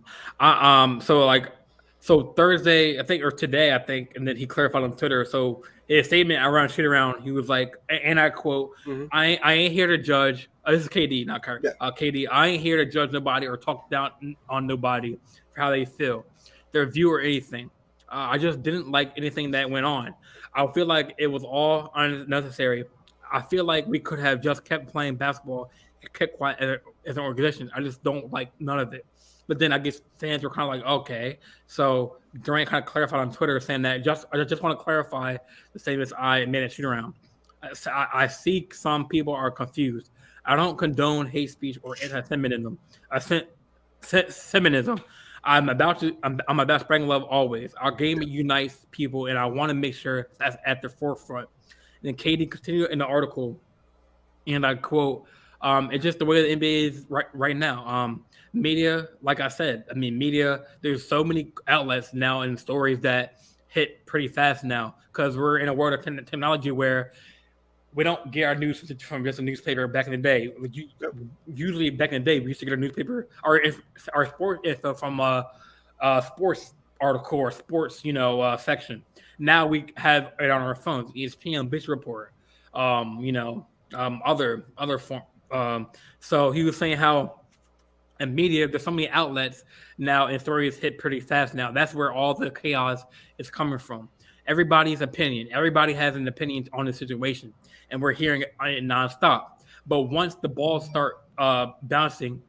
A: so like So Thursday, I think, or today, I think, and then he clarified on Twitter. So his statement around shoot around, he was like, and I quote,
B: Mm-hmm.
A: I ain't here to judge. This is KD, not Kyrie.
B: Yeah.
A: KD, I ain't here to judge nobody or talk down on nobody for how they feel, their view or anything. I just didn't like anything that went on. I feel like it was all unnecessary. I feel like we could have just kept playing basketball, kept quiet as an organization. I just don't like none of it. But then I guess fans were kind of like, okay. So Durant kind of clarified on Twitter saying that I just want to clarify the same as I made a shoot around. I see some people are confused. I don't condone hate speech or anti-Semitism. Feminism. I'm about spreading love always. Our game unites people, and I want to make sure that's at the forefront. And then Katie continued in the article, and I quote, "It's just the way the NBA is right now. Media, like I said, I mean, media. There's so many outlets now and stories that hit pretty fast now because we're in a world of technology where we don't get our news from just a newspaper back in the day. Usually back in the day, we used to get a newspaper or if our sport info from a sports article or sports, section. Now we have it on our phones. ESPN, Bitch Report, other form. So he was saying how and media, there's so many outlets now, and stories hit pretty fast now. That's where all the chaos is coming from. Everybody's opinion. Everybody has an opinion on the situation, and we're hearing it nonstop. But once the balls start bouncing,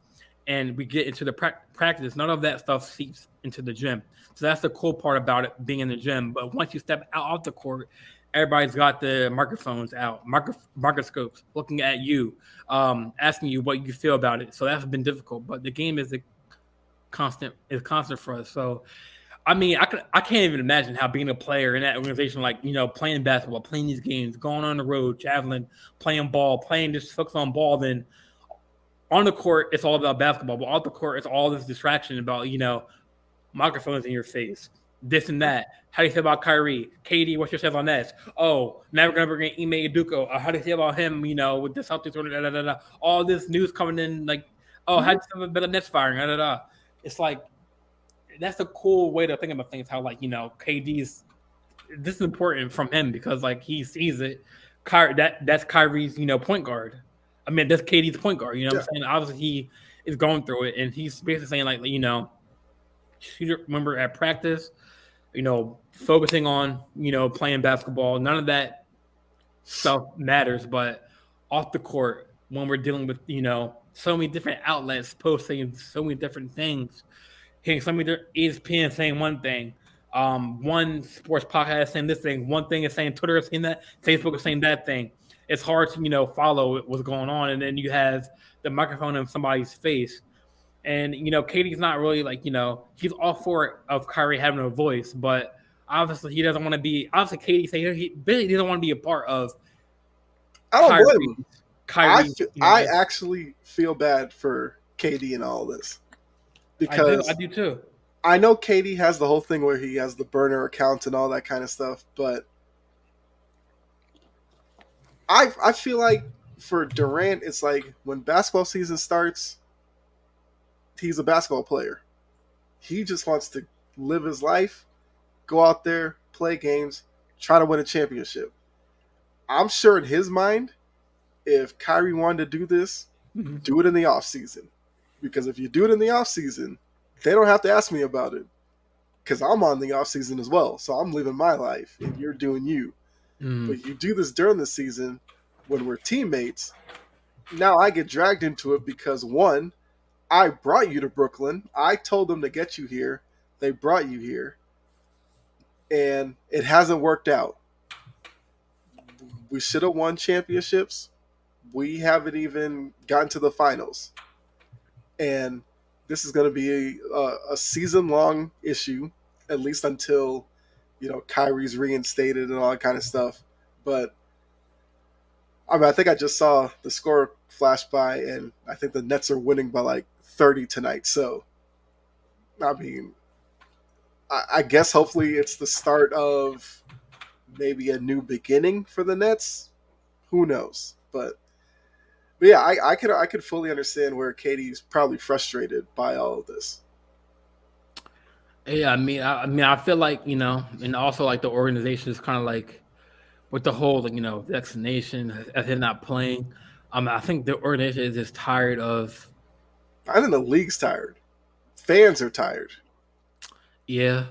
A: and we get into the practice, none of that stuff seeps into the gym. So that's the cool part about it being in the gym. But once you step out of the court, everybody's got the microphones out, microscopes looking at you, asking you what you feel about it. So that's been difficult. But the game is constant for us. So I mean, I can't even imagine how being a player in that organization, like playing basketball, playing these games, going on the road, traveling, playing ball, playing just focus on ball. Then on the court, it's all about basketball, but off the court, it's all this distraction about microphones in your face, this and that. How do you feel about Kyrie? KD, what's your sense on this? Oh, now we're gonna bring in Ime Udoka. How do you feel about him? With the Celtics, all this news coming in, like, oh, how do you feel about the Nets firing? It's like that's a cool way to think about things. How KD's this is important from him because like he sees it. That's Kyrie's point guard. I mean, that's KD's point guard. What I'm saying? Obviously, he is going through it, and he's basically saying like remember at practice, focusing on, playing basketball. None of that stuff matters, but off the court, when we're dealing with, so many different outlets posting so many different things, hearing somebody ESPN saying one thing, one sports podcast saying this thing, one thing is saying Twitter is saying that, Facebook is saying that thing. It's hard to, follow what's going on. And then you have the microphone in somebody's face. And Katie's not really like he's all for it of Kyrie having a voice, but obviously he doesn't want to be. Obviously, Katie saying he really doesn't want to be a part of.
B: I don't blame him.
A: Kyrie,
B: I actually feel bad for Katie in all this because
A: I do too.
B: I know Katie has the whole thing where he has the burner account and all that kind of stuff, but I feel like for Durant, it's like when basketball season starts, he's a basketball player. He just wants to live his life, go out there, play games, try to win a championship. I'm sure in his mind, if Kyrie wanted to do this, do it in the off season. Because if you do it in the off season, they don't have to ask me about it. Because I'm on the off season as well. So I'm living my life and you're doing you. But you do this during the season when we're teammates. Now I get dragged into it because one, I brought you to Brooklyn. I told them to get you here. They brought you here. And it hasn't worked out. We should have won championships. We haven't even gotten to the finals. And this is going to be a season-long issue, at least until, Kyrie's reinstated and all that kind of stuff. But, I mean, I think I just saw the score flash by, and I think the Nets are winning by like 30 tonight. So, I mean, I guess hopefully it's the start of maybe a new beginning for the Nets. Who knows? But yeah, I could fully understand where Katie's probably frustrated by all of this.
A: Yeah, I feel like and also like the organization is kind of like with the whole like vaccination as him not playing. I think the organization is just tired of.
B: I think the league's tired. Fans are tired.
A: Yeah.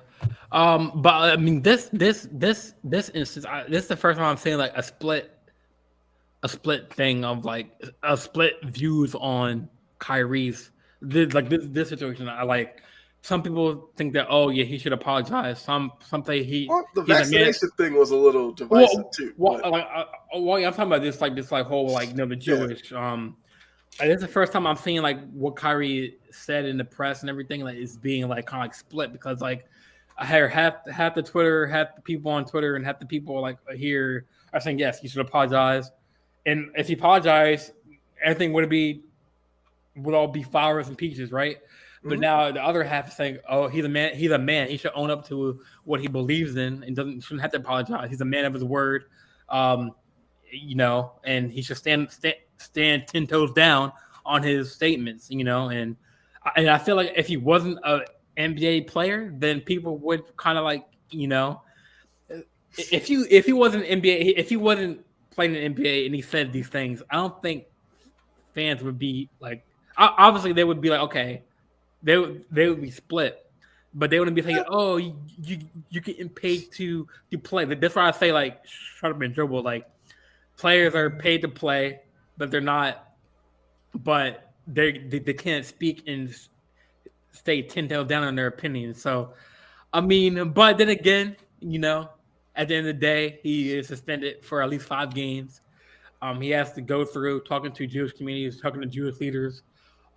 A: But I mean, this instance, this is the first time I'm saying like a split thing of like a split views on Kyrie's this situation. I like some people think that yeah he should apologize. Some say
B: Well, the
A: he's a man.
B: vaccination thing was a little divisive too, but
A: I'm talking about this whole like the
B: yeah.
A: Jewish this is the first time I'm seeing like what Kyrie said in the press and everything like is being like kind of like split because like I hear half the Twitter, half the people on Twitter, and half the people like here are saying yes, he should apologize, and if he apologized, everything would all be flowers and peaches, right? But now the other half is saying, "Oh, he's a man. He's a man. He should own up to what he believes in and shouldn't have to apologize. He's a man of his word, um, and he should stand 10 toes down on his statements, And I feel like if he wasn't an NBA player, then people would kind of like, if he wasn't NBA, if he wasn't playing in the NBA and he said these things, I don't think fans would be like. Obviously, they would be like, okay, they would be split, but they wouldn't be thinking, oh, you getting paid to play. That's why I say like shut up and dribble. Like players are paid to play, but they're not. But they can't speak and stay 10 toes down on their opinions. So I mean, but then again, at the end of the day, he is suspended for at least 5 games. He has to go through talking to Jewish communities, talking to Jewish leaders.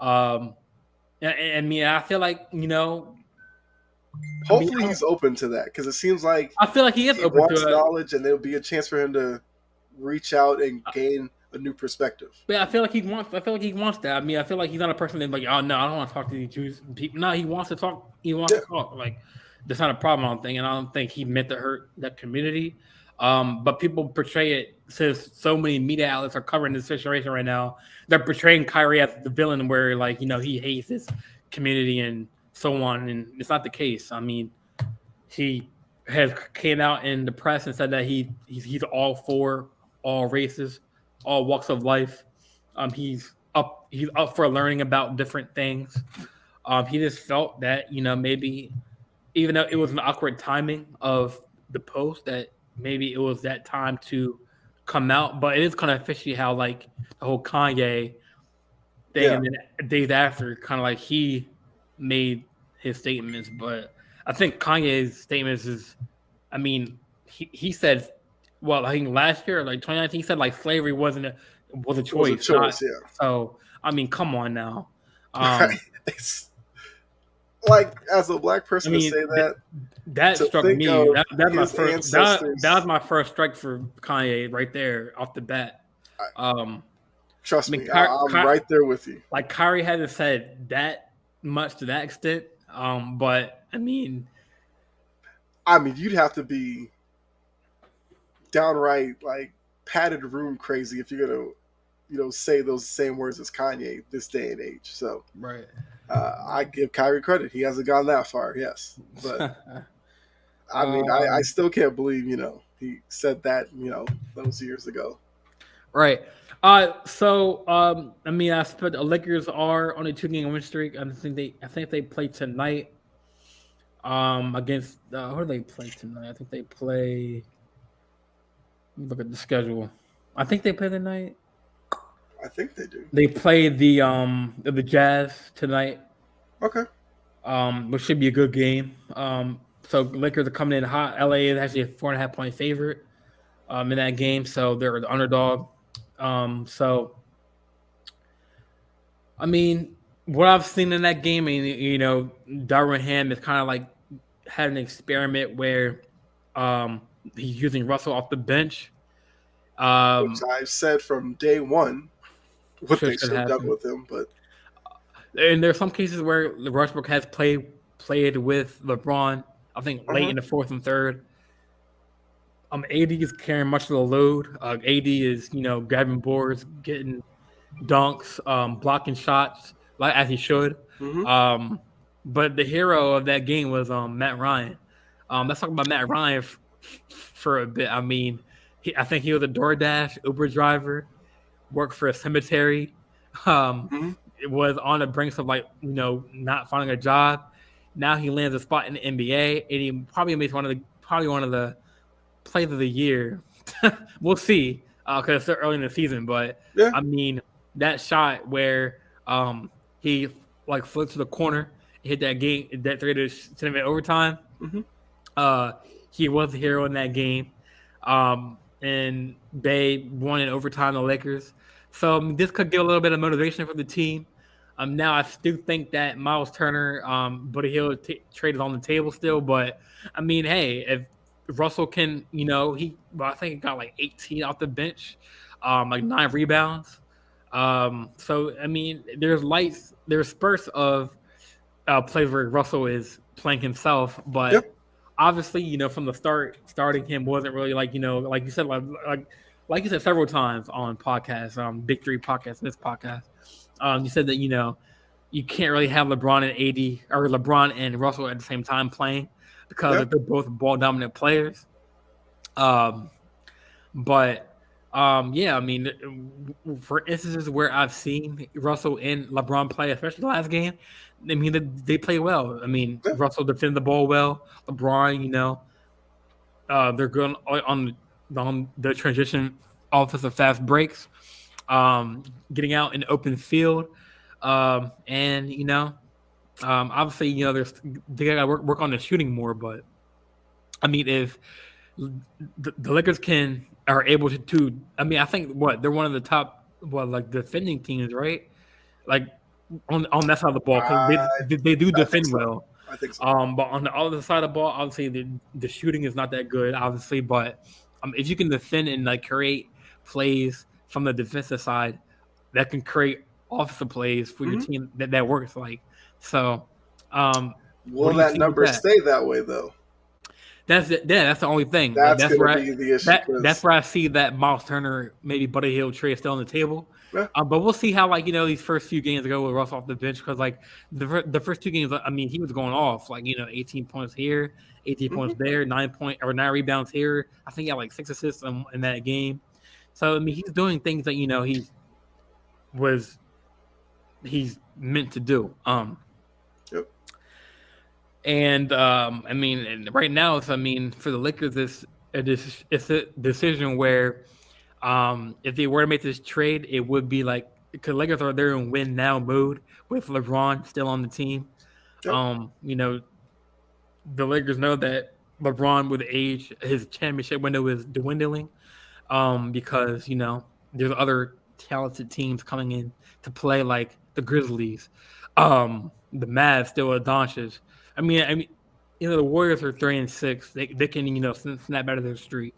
A: I mean, I feel like
B: Hopefully he's open to that because it seems like
A: I feel like he is
B: he
A: open to
B: wants
A: it.
B: knowledge and there'll be a chance for him to reach out and gain a new perspective.
A: But I feel like he wants. I feel like he wants that. I mean, I feel like he's not a person that's like, oh no, I don't want to talk to these Jews people. No, he wants to talk. He wants to talk. Like that's not a problem. I don't think, and I don't think he meant to hurt that community. But people portray it since so many media outlets are covering this situation right now. They're portraying Kyrie as the villain, where like he hates this community and so on, and it's not the case. I mean, he has came out in the press and said that he's all for all races, all walks of life. He's up for learning about different things. He just felt that maybe even though it was an awkward timing of the post that maybe it was that time to come out, but it is kind of fishy how like the whole Kanye thing and then days after kind of like he made his statements, but I think Kanye's statements is, I mean, he said, well, I think last year, like 2019, he said like slavery was a choice. So I mean, come on now.
B: It's like as a black person to say
A: that struck me. That's my first. That was my first strike for Kanye right there off the bat.
B: Trust me, I'm right there with you.
A: Like Kyrie hasn't said that much to that extent, but I mean,
B: you'd have to be downright like padded room crazy if you're gonna, say those same words as Kanye this day and age. So,
A: right.
B: I give Kyrie credit; he hasn't gone that far, yes. But I mean, I still can't believe he said that those years ago.
A: Right. So I mean, I suppose the Lakers are on a 2-game win streak. I think they play tonight. Against who do they play tonight? I think they play. Let me look at the schedule. I think they play tonight.
B: I think they do.
A: They play the Jazz tonight.
B: Okay.
A: Which should be a good game. So Lakers are coming in hot. LA is actually a 4.5-point favorite in that game, so they're the underdog. So I mean, what I've seen in that game, Darvin Ham is kind of like had an experiment where he's using Russell off the bench.
B: Which I've said from day one what they should have done with him, but
A: and there are some cases where Westbrook has played with LeBron. I think late in the fourth and third. AD is carrying much of the load. AD is grabbing boards, getting dunks, blocking shots like as he should. but the hero of that game was Matt Ryan. Let's talk about Matt Ryan for a bit. I mean, I think he was a DoorDash Uber driver, worked for a cemetery. Um,
B: Hmm.
A: it was on the brink of not finding a job. Now he lands a spot in the NBA, and he probably makes one of the plays of the year. We'll see because it's still early in the season. But
B: Yeah.
A: I mean, that shot where he like flipped to the corner, hit that three to send it overtime.
B: Hmm.
A: Uh, he was the hero in that game, and they won in overtime. The Lakers. So this could give a little bit of motivation for the team. Now I do think that Miles Turner, Buddy Hill trade is on the table still, but I mean, hey, if Russell can, I think he got like 18 off the bench, like 9 rebounds. So I mean, there's spurts of plays where Russell is playing himself,
B: Yep.
A: but obviously, from the start, starting him wasn't really like you said, like you said several times on podcasts, Big Three podcast, this podcast. You said that you can't really have LeBron and AD or LeBron and Russell at the same time playing because
B: Yep.
A: they're both ball dominant players. Um, but yeah, I mean, for instances where I've seen Russell and LeBron play, especially the last game, I mean, they play well. I mean,
B: Yeah.
A: Russell defended the ball well. LeBron, they're good on the transition offensive fast breaks, getting out in the open field, and obviously, they gotta work on the shooting more. But I mean, if the Lakers are able to, I mean, I think what they're one of the top, like defending teams, right? Like on that side of the ball because
B: I
A: they do
B: I think
A: defend
B: so.
A: well.
B: I think so.
A: But on the other side of the ball, obviously the shooting is not that good, obviously. But if you can defend and like create plays from the defensive side, that can create offensive plays for your
B: Hmm.
A: team that works. Like so, what
B: Will
A: do you
B: that
A: see with
B: number
A: that?
B: stay that way though?
A: That's it. Yeah, that's the only thing.
B: That's
A: That's
B: going to
A: where
B: be the issue
A: that's
B: because
A: where I see that Miles Turner, maybe Buddy Hill trade still on the table.
B: yeah.
A: But we'll see how these first few games go with Russ off the bench because like the first 2 games, I mean, he was going off like 18 points here, 18
B: Hmm.
A: points there, 9 rebounds here. I think he had like 6 assists in that game. So I mean, he's doing things that was he's meant to do.
B: Yep.
A: And I mean, and right now, I mean, for the Lakers, it's a decision where, if they were to make this trade, it would be like because Lakers are there in win now mode with LeBron still on the team.
B: Yep.
A: The Lakers know that LeBron, with age, his championship window is dwindling. Because there's other talented teams coming in to play, like the Grizzlies, the Mavs still at Doncic. I mean, the Warriors are 3-6. They can snap out of their streak,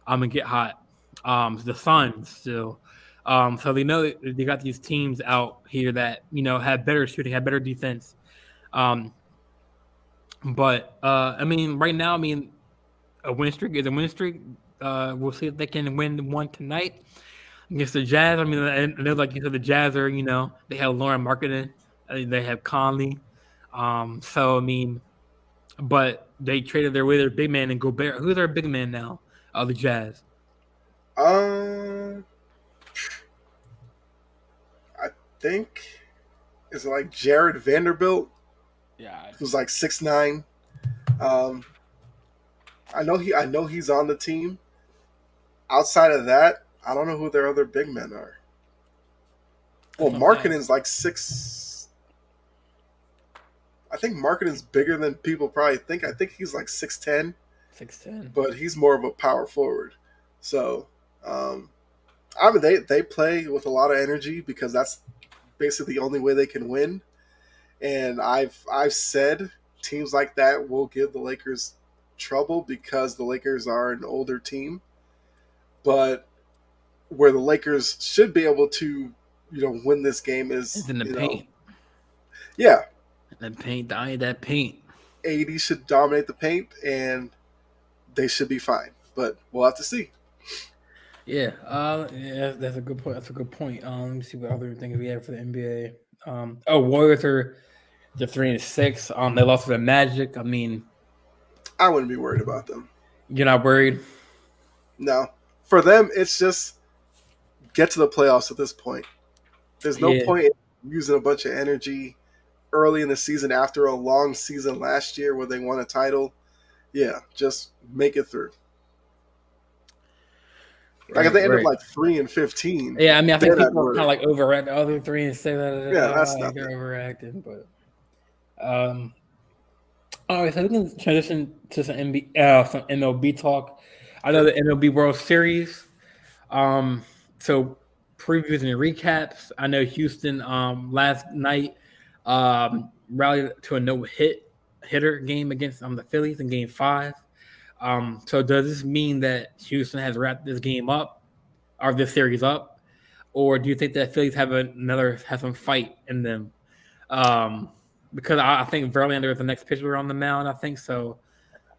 A: and get hot. The Suns still. So they know that they got these teams out here that have better shooting, have better defense. Um, but I mean, right now, I mean, a win streak is a win streak. We'll see if they can win one tonight against the Jazz. I mean, and like you said, the Jazz are they have Lauren Marketing, they have Conley. So I mean, but they traded their big man and Gobert. Who's their big man now? The Jazz.
B: Um, I think it's like Jared Vanderbilt,
A: Yeah.
B: who's like 6'9". Um, I know he's on the team. Outside of that, I don't know who their other big men are. Well,
A: That's what I'm saying.
B: Markkanen's like 6. I think Markkanen's bigger than people probably think. I think he's like 6'10",
A: 6'10".
B: but he's more of a power forward. So, I mean, they play with a lot of energy because that's basically the only way they can win. And I've said teams like that will give the Lakers trouble because the Lakers are an older team. But where the Lakers should be able to, win this game
A: It's
B: is,
A: in the paint.
B: Yeah,
A: That paint, I need that paint.
B: AD should dominate the paint and they should be fine. But we'll have to see.
A: Yeah, yeah, that's a good point. That's a good point. Let me see what other things we have for the NBA. Warriors are They're 3-6. They lost to the Magic. I mean,
B: I wouldn't be worried about them.
A: you're not worried?
B: No. For them, it's just get to the playoffs at this point. There's no point in using a bunch of energy early in the season after a long season last year where they won a title. Yeah, just make it through. Like if they end up like 3-15.
A: Yeah, I mean, I think people are kind of like overreacting. Oh, they're 3-6.
B: Yeah, that's not
A: they're overreacting. But all right, so we can transition to some MLB talk. I know the MLB World Series. So previews and recaps. I know Houston last night rallied to a no-hitter game against the Phillies in Game 5. So does this mean that Houston has wrapped this game up, or this series up, or do you think that Phillies have some fight in them? Because I think Verlander is the next pitcher on the mound. I think so.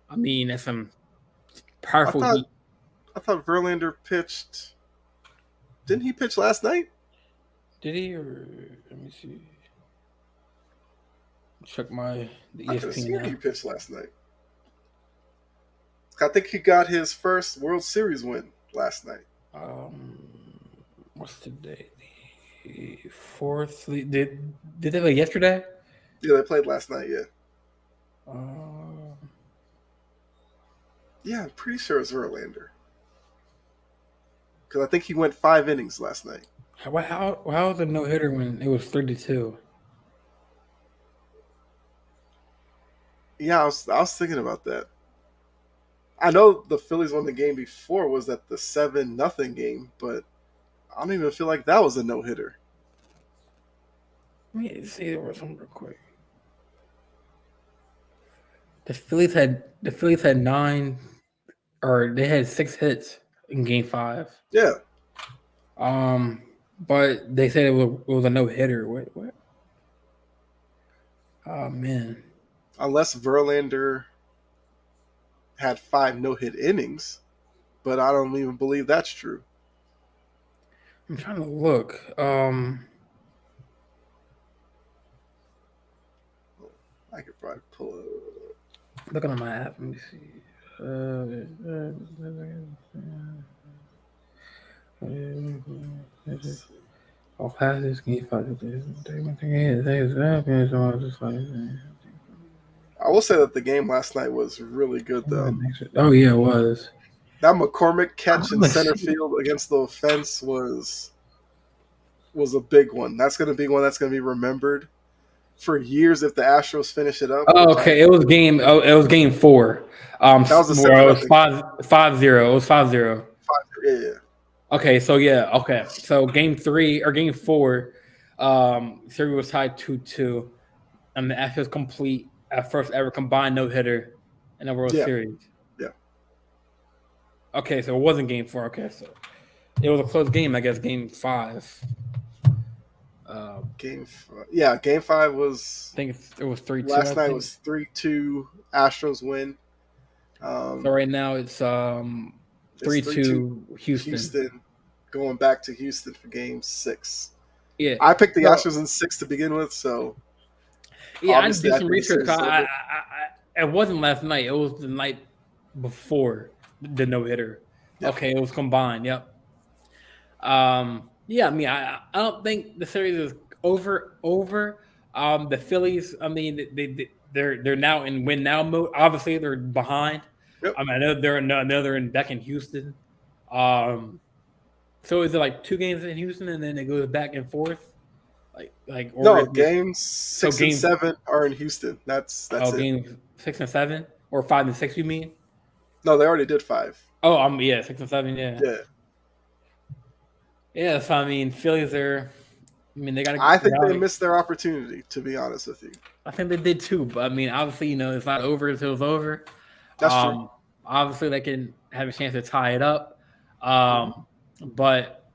A: I mean, that's some powerful heat.
B: I thought Verlander pitched. Didn't he pitch last night?
A: Did he? Or let me see. Check the
B: ESPN. He pitched last night. I think he got his first World Series win last night.
A: What's today? The 4th. Did they play yesterday?
B: Yeah, they played last night. Yeah. Yeah, I'm pretty sure it's Verlander. Because I think he went 5 innings last night.
A: How was a no-hitter when it was 3-2?
B: Yeah, I was thinking about that. I know the Phillies won the game before was at the 7-0 game, but I don't even feel like that was a no-hitter.
A: Let me see there was something real quick. The Phillies had 9, or they had 6 hits in Game 5.
B: Yeah.
A: But they said it was a no-hitter. What? Oh man.
B: Unless Verlander had 5 no-hit innings, but I don't even believe that's true.
A: I'm trying to look.
B: I could probably pull it.
A: Looking at my app, let me see. All passes, Game 5.
B: I will say that the game last night was really good, though.
A: Oh yeah, it was.
B: That McCormick catch in center field against the fence was a big one. That's going to be one that's going to be remembered for years if the Astros finish it up.
A: Oh, okay. It was game 4.
B: That was the
A: it was 5-0. It was 5-0.
B: Yeah.
A: Okay, so yeah, okay. So game 3 or game 4, series was tied 2-2. And the Astros complete first ever combined no-hitter in the World Series.
B: Yeah.
A: Okay, so it wasn't game 4. Okay, so it was a close game, I guess, game 5.
B: Game 5 was.
A: I think it was 3-2.
B: Last night was 3-2. Astros win.
A: So right now it's 3-2
B: Houston. Going back to Houston for Game 6.
A: Yeah,
B: I picked the Astros in 6 to begin with, so.
A: Yeah, I did some research. It wasn't last night. It was the night before the no-hitter. Yep. Okay, it was combined. Yep. Yeah, I mean, I don't think the series is over. The Phillies, I mean, they're now in win now mode. Obviously, they're behind.
B: Yep.
A: I mean, I know they're back in Houston. So is it like 2 games in Houston and then it goes back and forth?
B: No, games 6 and 7 are in Houston. That's it.
A: Games 6 and 7 or 5 and 6? You mean?
B: No, they already did 5.
A: Oh, 6 and 7. Yeah.
B: Yeah.
A: Yeah. So I mean, Phillies are. I mean, they got.
B: I think they missed their opportunity. To be honest with you,
A: I think they did too. But I mean, obviously, it's not over until it's over.
B: That's true.
A: Obviously, they can have a chance to tie it up. But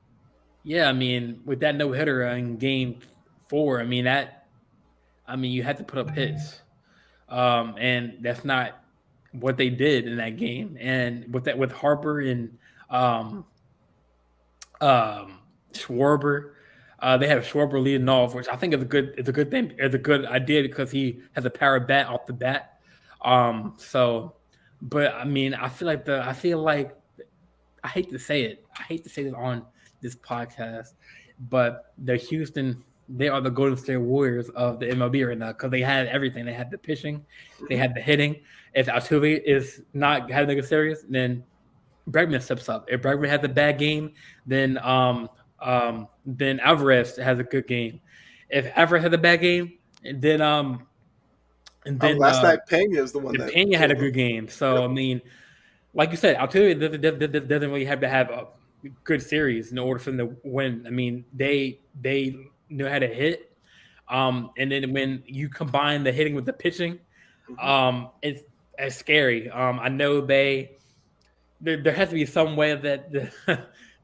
A: yeah, I mean, with that no hitter in Game 4, I mean you had to put up hits, and that's not what they did in that game. And with Harper and Schwarber, They have Schwarber leading off, which I think is a good thing. It's a good idea because he has a power bat off the bat. But I mean, I feel like I hate to say it. I hate to say this on this podcast, but they are the Golden State Warriors of the MLB right now because they have everything. They have the pitching, they have the hitting. If Altuve is not having a good series, then Bregman steps up. If Bregman has a bad game, then Alvarez has a good game. If Alvarez has a bad game, then
B: Last night Pena is the one that
A: Pena had a good
B: killed
A: game. So I mean, like you said, Altuve doesn't really have to have a good series in order for them to win. I mean, they know how to hit, and then when you combine the hitting with the pitching, it's scary. I know there has to be some way that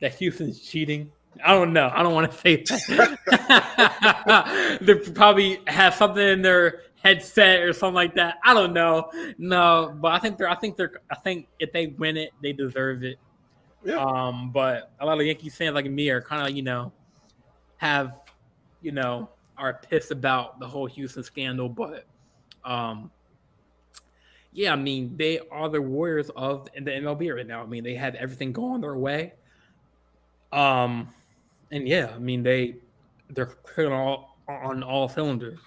A: that Houston's cheating. I don't know. I don't want to say that. They probably have something in their headset or something like that. I don't know. No, but I think if they win it, they deserve it.
B: Yeah.
A: But a lot of Yankees fans like me are kind of have are pissed about the whole Houston scandal, but yeah, I mean they are the Warriors of the MLB right now. I mean they have everything going their way. And yeah, I mean they're clicking on all cylinders.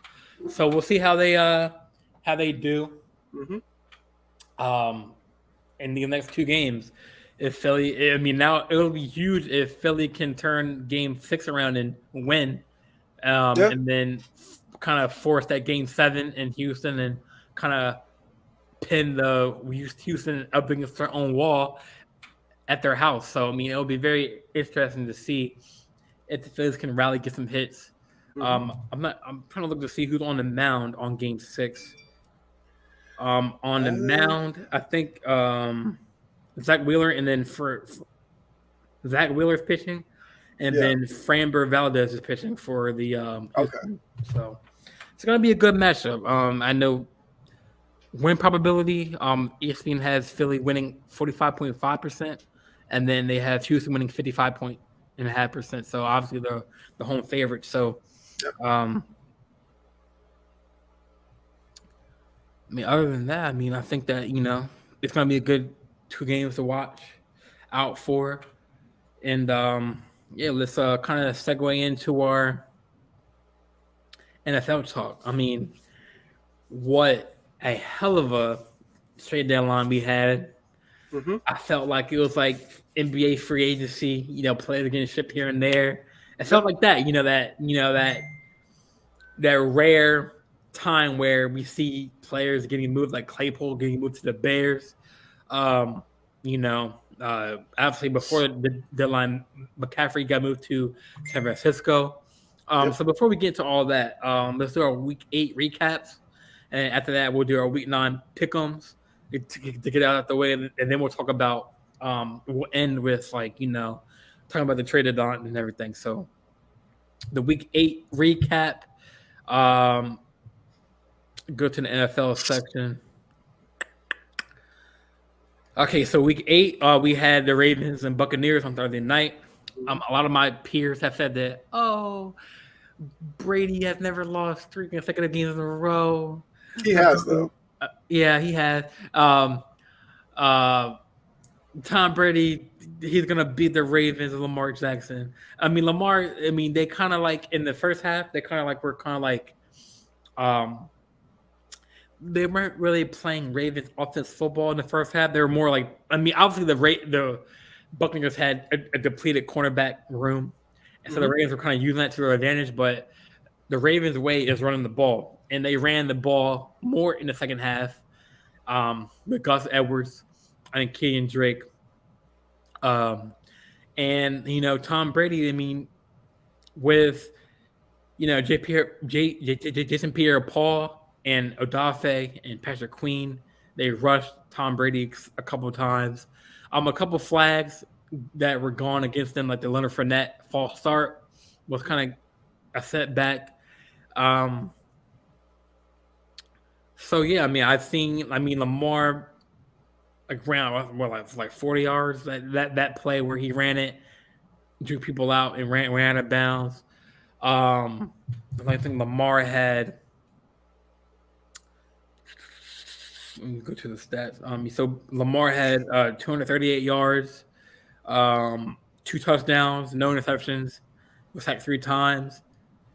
A: So we'll see how they do. In the next two games. If Philly, I mean, now it'll be huge if Philly can turn Game 6 around and win, and then kind of force that Game 7 in Houston and kind of pin Houston up against their own wall at their house. So I mean, it'll be very interesting to see if the Phillies can rally, get some hits. I'm trying to look to see who's on the mound on Game 6. On the mound, I think Zach Wheeler, and then for Zach Wheeler's pitching, and then Framber Valdez is pitching for the Houston. So it's gonna be a good matchup. I know win probability. ESPN has Philly winning 45.5%, and then they have Houston winning 55.5%. So obviously the home favorite. So. I mean, other than that, I mean, I think that it's gonna be a good 2 games to watch out for, and yeah, let's kind of segue into our NFL talk. I mean, what a hell of a trade deadline we had. I felt like it was like NBA free agency. Players getting shipped here and there. It felt like that. That rare time where we see players getting moved, like Claypool getting moved to the Bears. Obviously before the deadline, McCaffrey got moved to San Francisco. So before we get into all that, let's do our Week 8 recaps, and after that, we'll do our Week 9 pick'ems to get out the way, and then we'll talk about. We'll end with talking about the trade deadline and everything. So the Week 8 recap. Go to the NFL section. Okay, so Week 8, we had the Ravens and Buccaneers on Thursday night. A lot of my peers have said that, Brady has never lost 3 consecutive games in a row.
B: He has, though.
A: Yeah, he has. Tom Brady, he's gonna beat the Ravens and Lamar Jackson. I mean, they kind of like in the first half, they kind of like were kind of like, they weren't really playing Ravens offense football in the first half. They were more like, I mean, obviously the Buccaneers had a depleted cornerback room, and so the Ravens were kind of using that to their advantage. But the Ravens' way is running the ball, and they ran the ball more in the second half with Gus Edwards and Kenyon Drake. And Tom Brady, I mean, with Jason Pierre-Paul and Odafe and Patrick Queen, they rushed Tom Brady a couple of times. A couple of flags that were gone against them, like the Leonard Fournette false start, was kind of a setback. So yeah, I mean, Lamar ran like 40 yards. That play where he ran it, drew people out and ran out of bounds. Um, I think Lamar had. Let me go to the stats. So Lamar had 238 yards, two touchdowns, no interceptions, was sacked 3 times.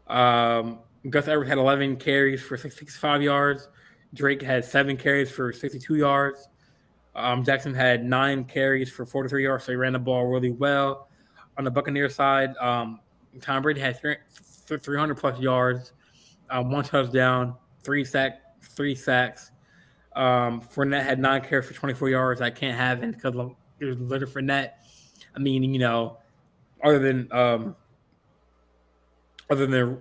A: Gus Edwards had 11 carries for 65 yards. Drake had 7 carries for 62 yards. Jackson had 9 carries for 43 yards, so he ran the ball really well. On the Buccaneers side, Tom Brady had 300 plus yards, one touchdown, three sacks. Fournette had 9 carries for 24 yards. I can't have it because it was Leonard Fournette. I mean, other than um, other than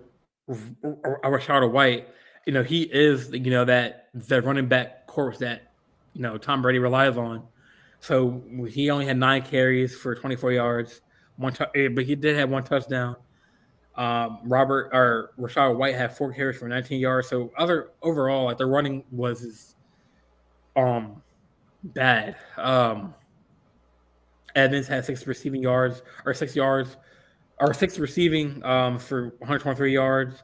A: Rashard White, he is that the running back corpse that Tom Brady relies on. So he only had 9 carries for 24 yards, but he did have one touchdown. Robert or Rashad White had 4 carries for 19 yards. So other overall, like the running was um bad. Evans had 6 receiving yards or 6 yards or 6 receiving for 123 yards.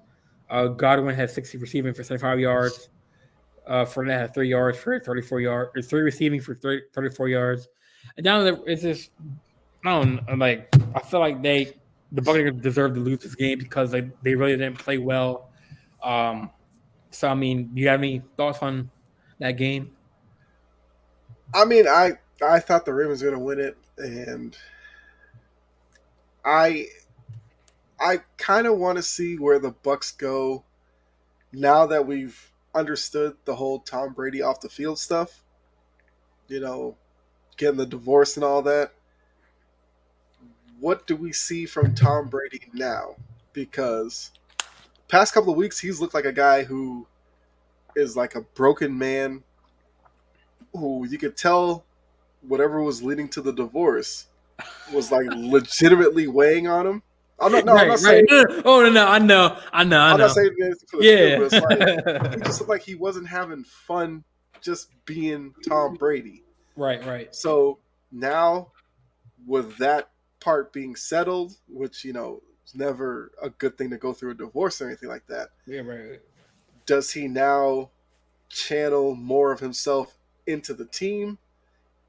A: Godwin had 60 receiving for 75 yards. Fournette had 3 yards for 34 yards, or 3 receiving for 34 yards. And down there, it's just I don't know, like I feel like the Buccaneers deserve to lose this game because they really didn't play well. Um, so I mean, you have any thoughts on that game?
B: I mean, I thought the Ravens were going to win it, and I I kind of want to see where the Bucks go now that we've understood the whole Tom Brady off the field stuff. You know, getting the divorce and all that. What do we see from Tom Brady now? Because past couple of weeks he's looked like a guy who is like a broken man who you could tell whatever was leading to the divorce was like legitimately weighing on him. I'm
A: Right,
B: not
A: right.
B: saying
A: Oh no, I
B: I'm not
A: know.
B: saying anything for the field, but it's like he
A: Yeah.
B: just looked like he wasn't having fun just being Tom Brady.
A: Right, right.
B: So now with that part being settled, which is never a good thing to go through a divorce or anything like that,
A: Yeah, right.
B: does he now channel more of himself into the team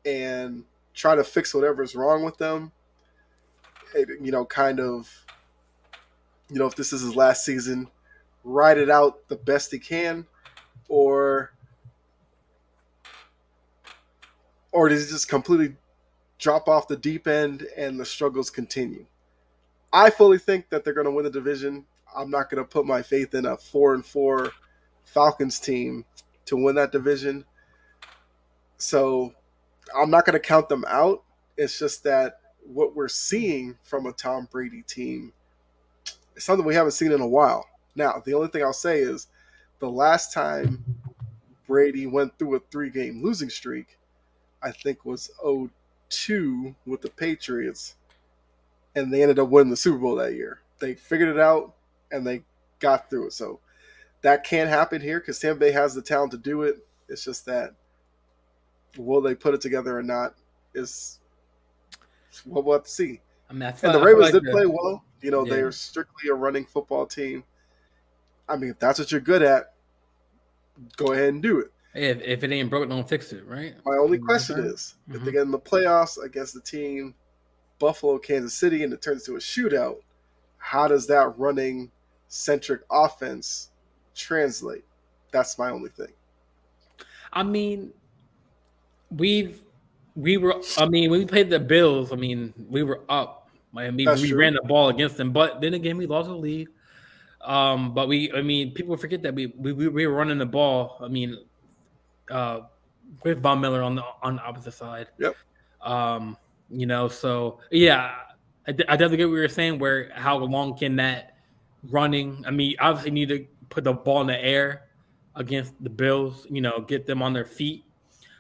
B: and try to fix whatever's wrong with them? Kind of, if this is his last season, ride it out the best he can, or does he just completely drop off the deep end and the struggles continue? I fully think that they're going to win the division. I'm not going to put my faith in a 4-4 Falcons team to win that division. So I'm not going to count them out. It's just that what we're seeing from a Tom Brady team is something we haven't seen in a while. Now, the only thing I'll say is the last time Brady went through a 3-game losing streak, I think was 0-2 with the Patriots, and they ended up winning the Super Bowl that year. They figured it out, and they got through it. So that can't happen here because Tampa Bay has the talent to do it. It's just that will they put it together or not is what we'll have to see.
A: I mean,
B: And the
A: I feel
B: Ravens
A: like
B: did play well.
A: yeah.
B: They're strictly a running football team. I mean, if that's what you're good at, go ahead and do it.
A: If it ain't broke, don't fix it, right?
B: My only question is, if they get in the playoffs against the team Buffalo, Kansas City, and it turns into a shootout, how does that running centric offense translate? That's my only thing.
A: I mean, we were. I mean, when we played the Bills, I mean, we were up. I mean,
B: That's
A: we
B: true.
A: ran the ball against them, but then again, we lost the lead. But I mean, people forget that we were running the ball. I mean, uh, with Von Miller on the opposite side.
B: Yep.
A: So yeah, I definitely get what you're saying. Where how long can that running? I mean, obviously, you need to put the ball in the air against the Bills. Get them on their feet.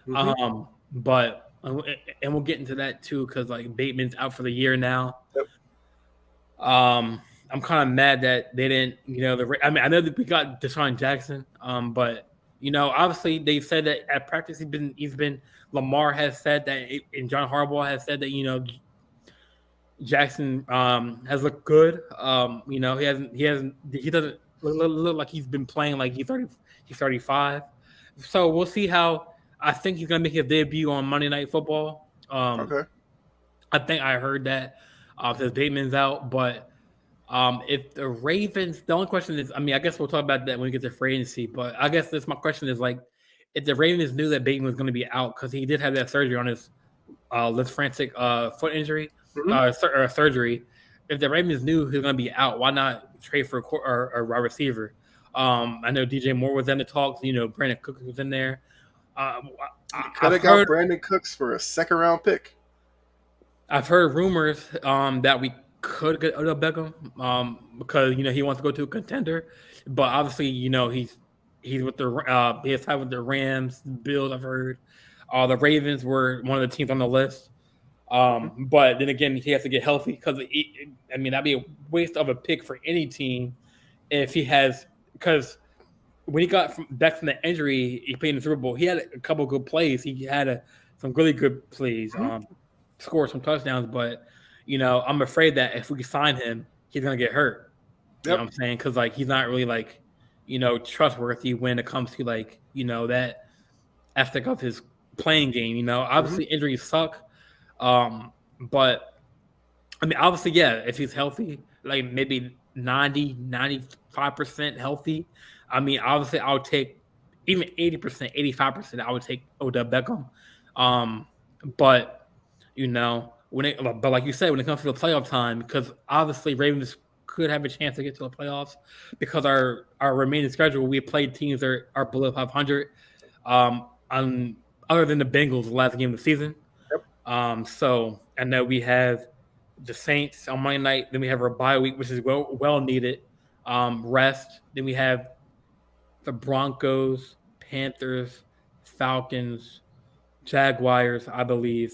B: Mm-hmm.
A: But and we'll get into that too because like Bateman's out for the year now.
B: Yep.
A: I'm kind of mad that they didn't. I mean, I know that we got Deshaun Jackson. But obviously they said that at practice he's been. Lamar has said that, and John Harbaugh has said that Jackson has looked good. He doesn't look like he's been playing like he's 35. So we'll see how. I think he's gonna make his debut on Monday Night Football.
B: Okay.
A: I think I heard that because Bateman's out, but if the Ravens, the only question is, I mean, I guess we'll talk about that when we get to free agency. But I guess my question is like, if the Ravens knew that Bateman was going to be out because he did have that surgery on his frantic foot injury
B: Mm-hmm.
A: or surgery, if the Ravens knew he was going to be out, why not trade for a wide receiver? I know DJ Moore was in the talks. Brandon Cook was in there.
B: You could
A: I've
B: have got
A: heard
B: Brandon Cooks for a second round pick.
A: I've heard rumors that we could get Odell Beckham because he wants to go to a contender, but obviously he's with he's tied with the Rams, Bills. I've heard the Ravens were one of the teams on the list,
B: Mm-hmm.
A: but then again he has to get healthy because I mean that'd be a waste of a pick for any team if he has because when he got back from the injury, he played in the Super Bowl. He had a couple good plays. He had some really good plays.
B: Mm-hmm.
A: Scored some touchdowns, but I'm afraid that if we sign him, he's gonna get hurt. You know
B: Yep.
A: what I'm saying? Because like he's not really like trustworthy when it comes to like that aspect of his playing game.
B: Mm-hmm.
A: Obviously injuries suck, but I mean obviously yeah, if he's healthy, like maybe 95% healthy. I mean obviously I would take even 80%, 85%. I would take Odell Beckham, but but like you said, when it comes to the playoff time, because obviously Ravens could have a chance to get to the playoffs because our remaining schedule, we played teams that are below 500. On other than the Bengals, the last game of the season.
B: Yep.
A: So I know we have the Saints on Monday night. Then we have our bye week, which is well needed rest. Then we have the Broncos, Panthers, Falcons, Jaguars, I believe.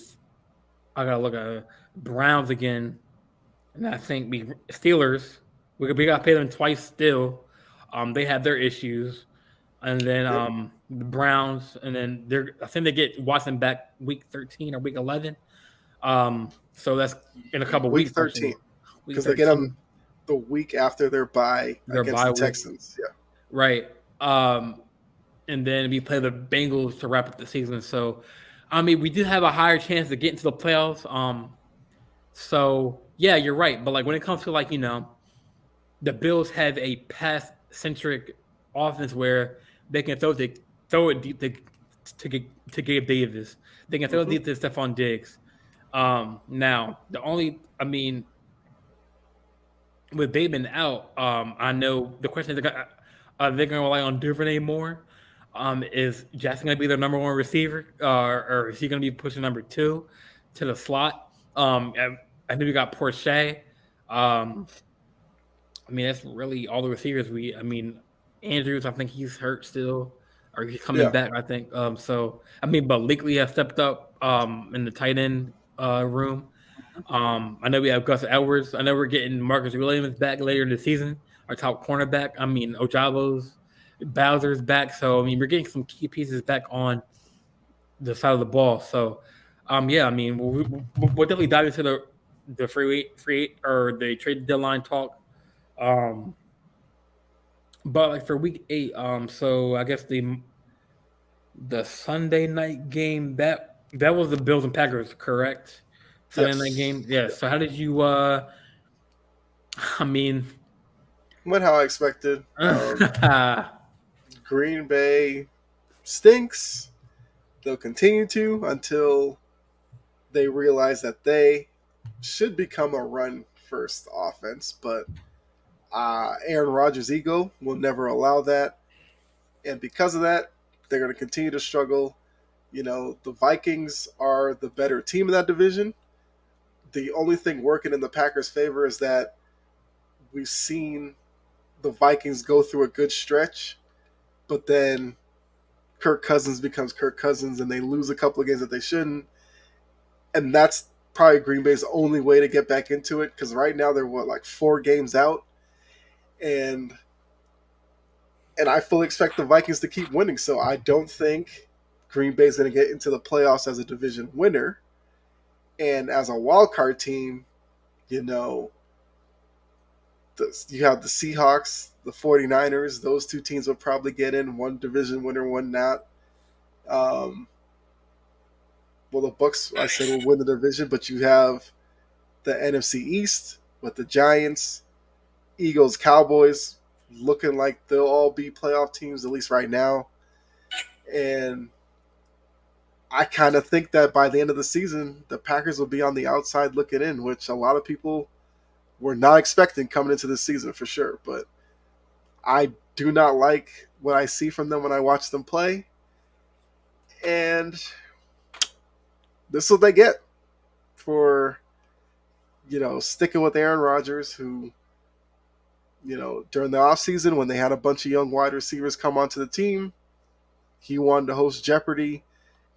A: I gotta look at Browns again, and I think Steelers. We got to pay them twice still. They have their issues, and then
B: Yep.
A: the Browns, and then I think they get Watson back week 13 or week 11. So that's in a couple
B: Week
A: weeks
B: 13.
A: actually. Week
B: Because they get
A: 13,
B: them the week after their bye
A: their
B: against
A: bye
B: the
A: week,
B: Texans. Yeah.
A: right? And then we play the Bengals to wrap up the season. So, I mean, we do have a higher chance to get into the playoffs. So yeah, you're right. But like when it comes to like the Bills have a pass centric offense where they can throw it deep to Gabe Davis. They can throw it
B: Mm-hmm.
A: deep to Stephon Diggs. Now the only I mean with Bateman out, I know the question is are they going to rely on Duvernay more? Is Jackson going to be their number one receiver, or is he going to be pushing number two to the slot? I think we got Porsche. I mean, that's really all the receivers I mean, Andrews, I think he's hurt still, or he's coming
B: Yeah.
A: back, I think. So, I mean, but Leakley has stepped up in the tight end room. I know we have Gus Edwards. I know we're getting Marcus Williams back later in the season, our top cornerback. I mean, Ojabo's, Bowser's back. So, I mean, we're getting some key pieces back on the side of the ball. So, yeah, I mean, we'll definitely dive into the free or the trade deadline talk. But like for week 8, so I guess the Sunday night game that was the Bills and Packers, correct? Sunday night
B: Yes.
A: game, yeah.
B: Yeah.
A: So how did you? I mean,
B: Went how I expected.
A: right,
B: Green Bay stinks. They'll continue to until they realize that they should become a run first offense. But Aaron Rodgers' ego will never allow that. And because of that, they're going to continue to struggle. The Vikings are the better team in that division. The only thing working in the Packers' favor is that we've seen the Vikings go through a good stretch, but then Kirk Cousins becomes Kirk Cousins and they lose a couple of games that they shouldn't. And that's probably Green Bay's only way to get back into it because right now they're like 4 games out, and I fully expect the Vikings to keep winning. So I don't think Green Bay's going to get into the playoffs as a division winner. And as a wild card team, You know, you have the Seahawks, the 49ers. Those two teams will probably get in. One division winner, one not. Um, well, the Bucks, I said, will win the division, but you have the NFC East with the Giants, Eagles, Cowboys, looking like they'll all be playoff teams, at least right now. And I kind of think that by the end of the season, the Packers will be on the outside looking in, which a lot of people were not expecting coming into this season for sure. But I do not like what I see from them when I watch them play. And this is what they get for, sticking with Aaron Rodgers, who, during the offseason when they had a bunch of young wide receivers come onto the team, he wanted to host Jeopardy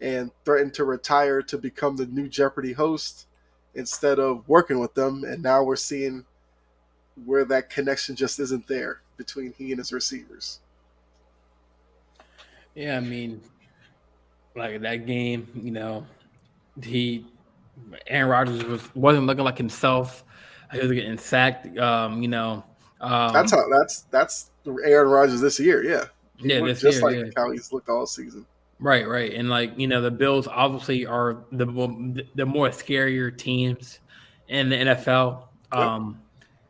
B: and threatened to retire to become the new Jeopardy host instead of working with them. And now we're seeing where that connection just isn't there between he and his receivers.
A: Yeah, I mean, like that game, he Aaron Rodgers wasn't looking like himself. He was getting sacked.
B: That's how that's Aaron Rodgers this year. Yeah, he
A: Yeah,
B: looked
A: this
B: just
A: year,
B: like
A: yeah.
B: how he's looked all season.
A: Right, and the Bills obviously are the more scarier teams in the NFL.
B: Yep.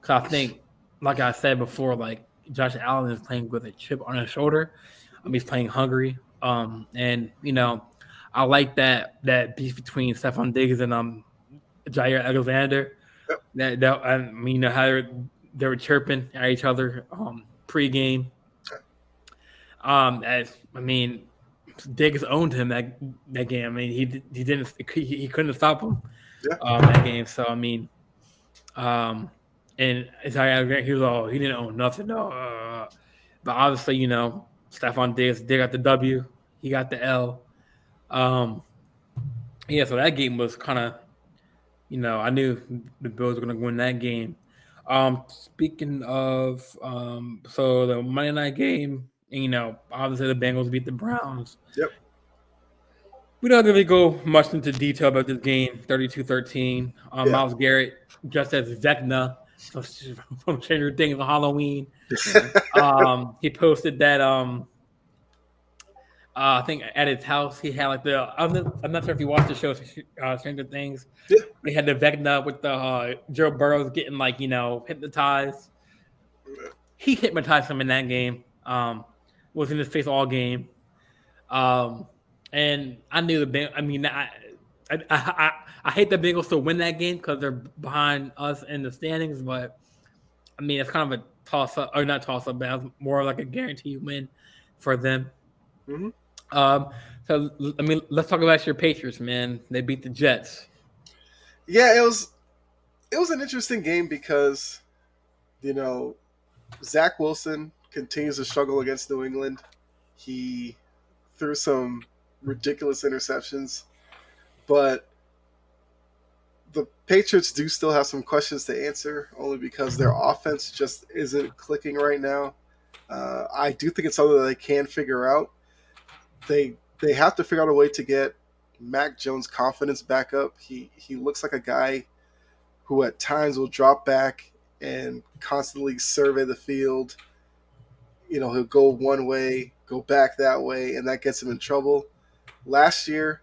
A: Because I think, like I said before, like Josh Allen is playing with a chip on his shoulder. He's playing hungry. And I like that beef between Stephon Diggs and Jair Alexander.
B: Yep.
A: That I mean, how they were chirping at each other pregame. As I mean, Diggs owned him that game. I mean, he couldn't stop him
B: Yeah.
A: that game. So I mean, and he was all he didn't own nothing. No, but obviously Stephon Diggs got the W. He got the L. Yeah, so that game was kind of I knew the Bills were going to win that game. Speaking of, so the Monday night game, obviously the Bengals beat the Browns.
B: Yep.
A: We don't really go much into detail about this game, 32-13.
B: Yeah.
A: Myles Garrett, just as Vecna from Stranger Things on Halloween. He posted that I think at his house he had like I'm not sure if you watched the show Stranger Things.
B: Yeah.
A: They had the Vecna with the Joe Burrows getting hypnotized. He hypnotized him in that game. Was in his face all game. And I knew I mean, I hate the Bengals to win that game because they're behind us in the standings. But I mean, it's kind of a toss up, or not toss up, but more like a guaranteed win for them.
B: Mm-hmm.
A: So I mean, let's talk about your Patriots, man. They beat the Jets.
B: Yeah, it was an interesting game because Zach Wilson continues to struggle against New England. He threw some ridiculous interceptions, but the Patriots do still have some questions to answer, only because their offense just isn't clicking right now. I do think it's something that they can figure out. They have to figure out a way to get Mac Jones' confidence back up. He looks like a guy who at times will drop back and constantly survey the field. He'll go one way, go back that way, and that gets him in trouble. Last year,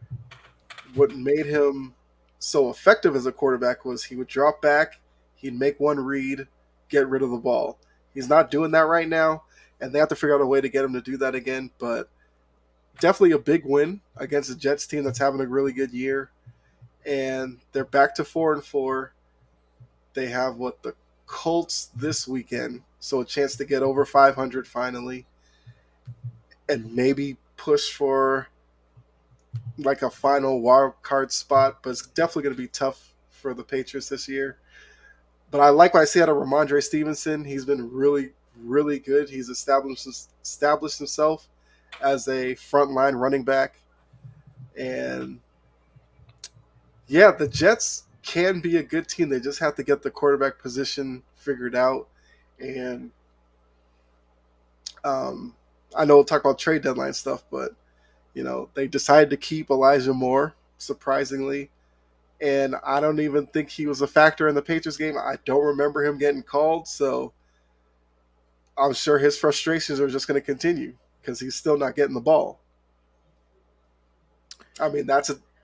B: what made him so effective as a quarterback was he would drop back, he'd make one read, get rid of the ball. He's not doing that right now, and they have to figure out a way to get him to do that again. But definitely a big win against the Jets team that's having a really good year, and they're back to 4-4. They have the Colts this weekend, so a chance to get over 500 finally, and maybe push for like a final wild card spot. But it's definitely going to be tough for the Patriots this year. But I like what I see out of Ramondre Stevenson. He's been really, really good. He's established himself as a frontline running back. And yeah, the Jets can be a good team. They just have to get the quarterback position figured out. And I know we'll talk about trade deadline stuff, but they decided to keep Elijah Moore, surprisingly, and I don't even think he was a factor in the Patriots game. I don't remember him getting called, so I'm sure his frustrations are just going to continue because he's still not getting the ball. I mean,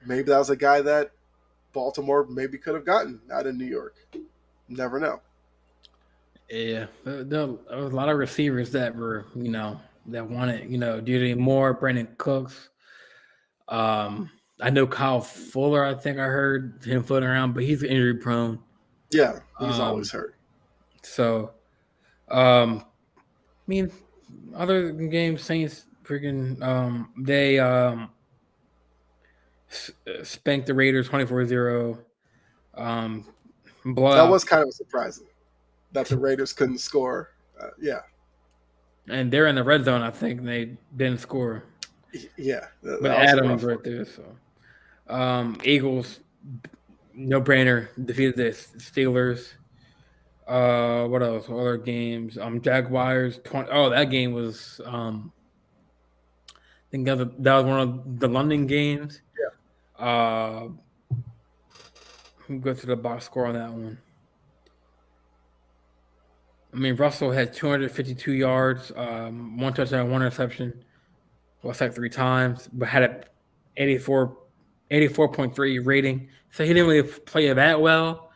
B: maybe that was a guy that Baltimore maybe could have gotten out of New York. Never know.
A: Yeah, there was a lot of receivers that were, that wanted, DJ Moore, Brandon Cooks. I know Kyle Fuller. I think I heard him floating around, but he's injury prone.
B: Yeah, he's
A: Um,
B: always hurt.
A: so, I mean, other games, Saints freaking, they spanked the Raiders 24-0.
B: That
A: Blowout,
B: was kind of surprising that the Raiders couldn't score. Yeah,
A: and they're in the red zone. I think they didn't score,
B: yeah,
A: but
B: that was a
A: Adams
B: rough
A: right
B: one.
A: there. So, Eagles, no brainer, defeated the Steelers. What else? Other games. Jaguars 20. Oh, that game was. I think that was one of the London games. Uh, go to the box score on that one. I mean, Russell had 252 yards, one touchdown, one interception, was sacked 3 times, but had a 84.3 rating. So he didn't really play that well.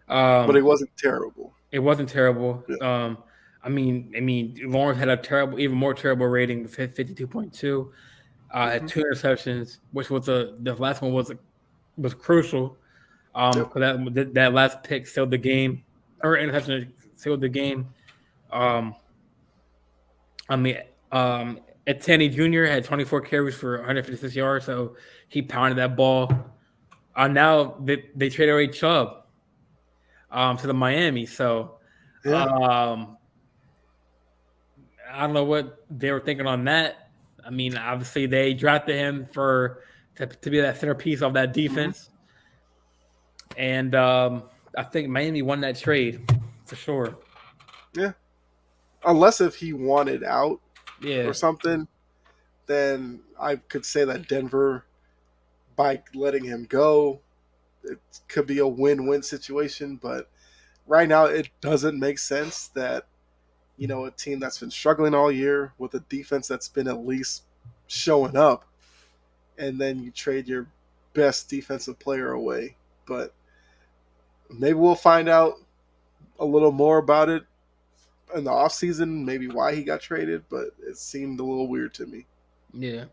B: But it
A: Um,
B: wasn't terrible.
A: it wasn't terrible.
B: Yeah.
A: I mean, Lawrence had a terrible, even more terrible rating, 52.2. Had
B: Mm-hmm.
A: 2 interceptions, which was the last one was crucial.
B: Yep.
A: Because that last pick sealed the game, or interception sealed the game. Um, I mean, Etienne Jr. had 24 carries for 156 yards, so he pounded that ball. Now they traded away Chubb to the Miami, so
B: Yeah.
A: I don't know what they were thinking on that. I mean, obviously they drafted him to be that centerpiece of that
B: Mm-hmm.
A: defense, and I think Miami won that trade for sure.
B: Yeah. Unless if he wanted out or
A: Yeah,
B: something, then I could say that Denver, by letting him go, it could be a win-win situation. But right now, it doesn't make sense that a team that's been struggling all year with a defense that's been at least showing up, and then you trade your best defensive player away. But maybe we'll find out a little more about it in the offseason, maybe why he got traded, but it seemed a little weird to me.
A: yeah.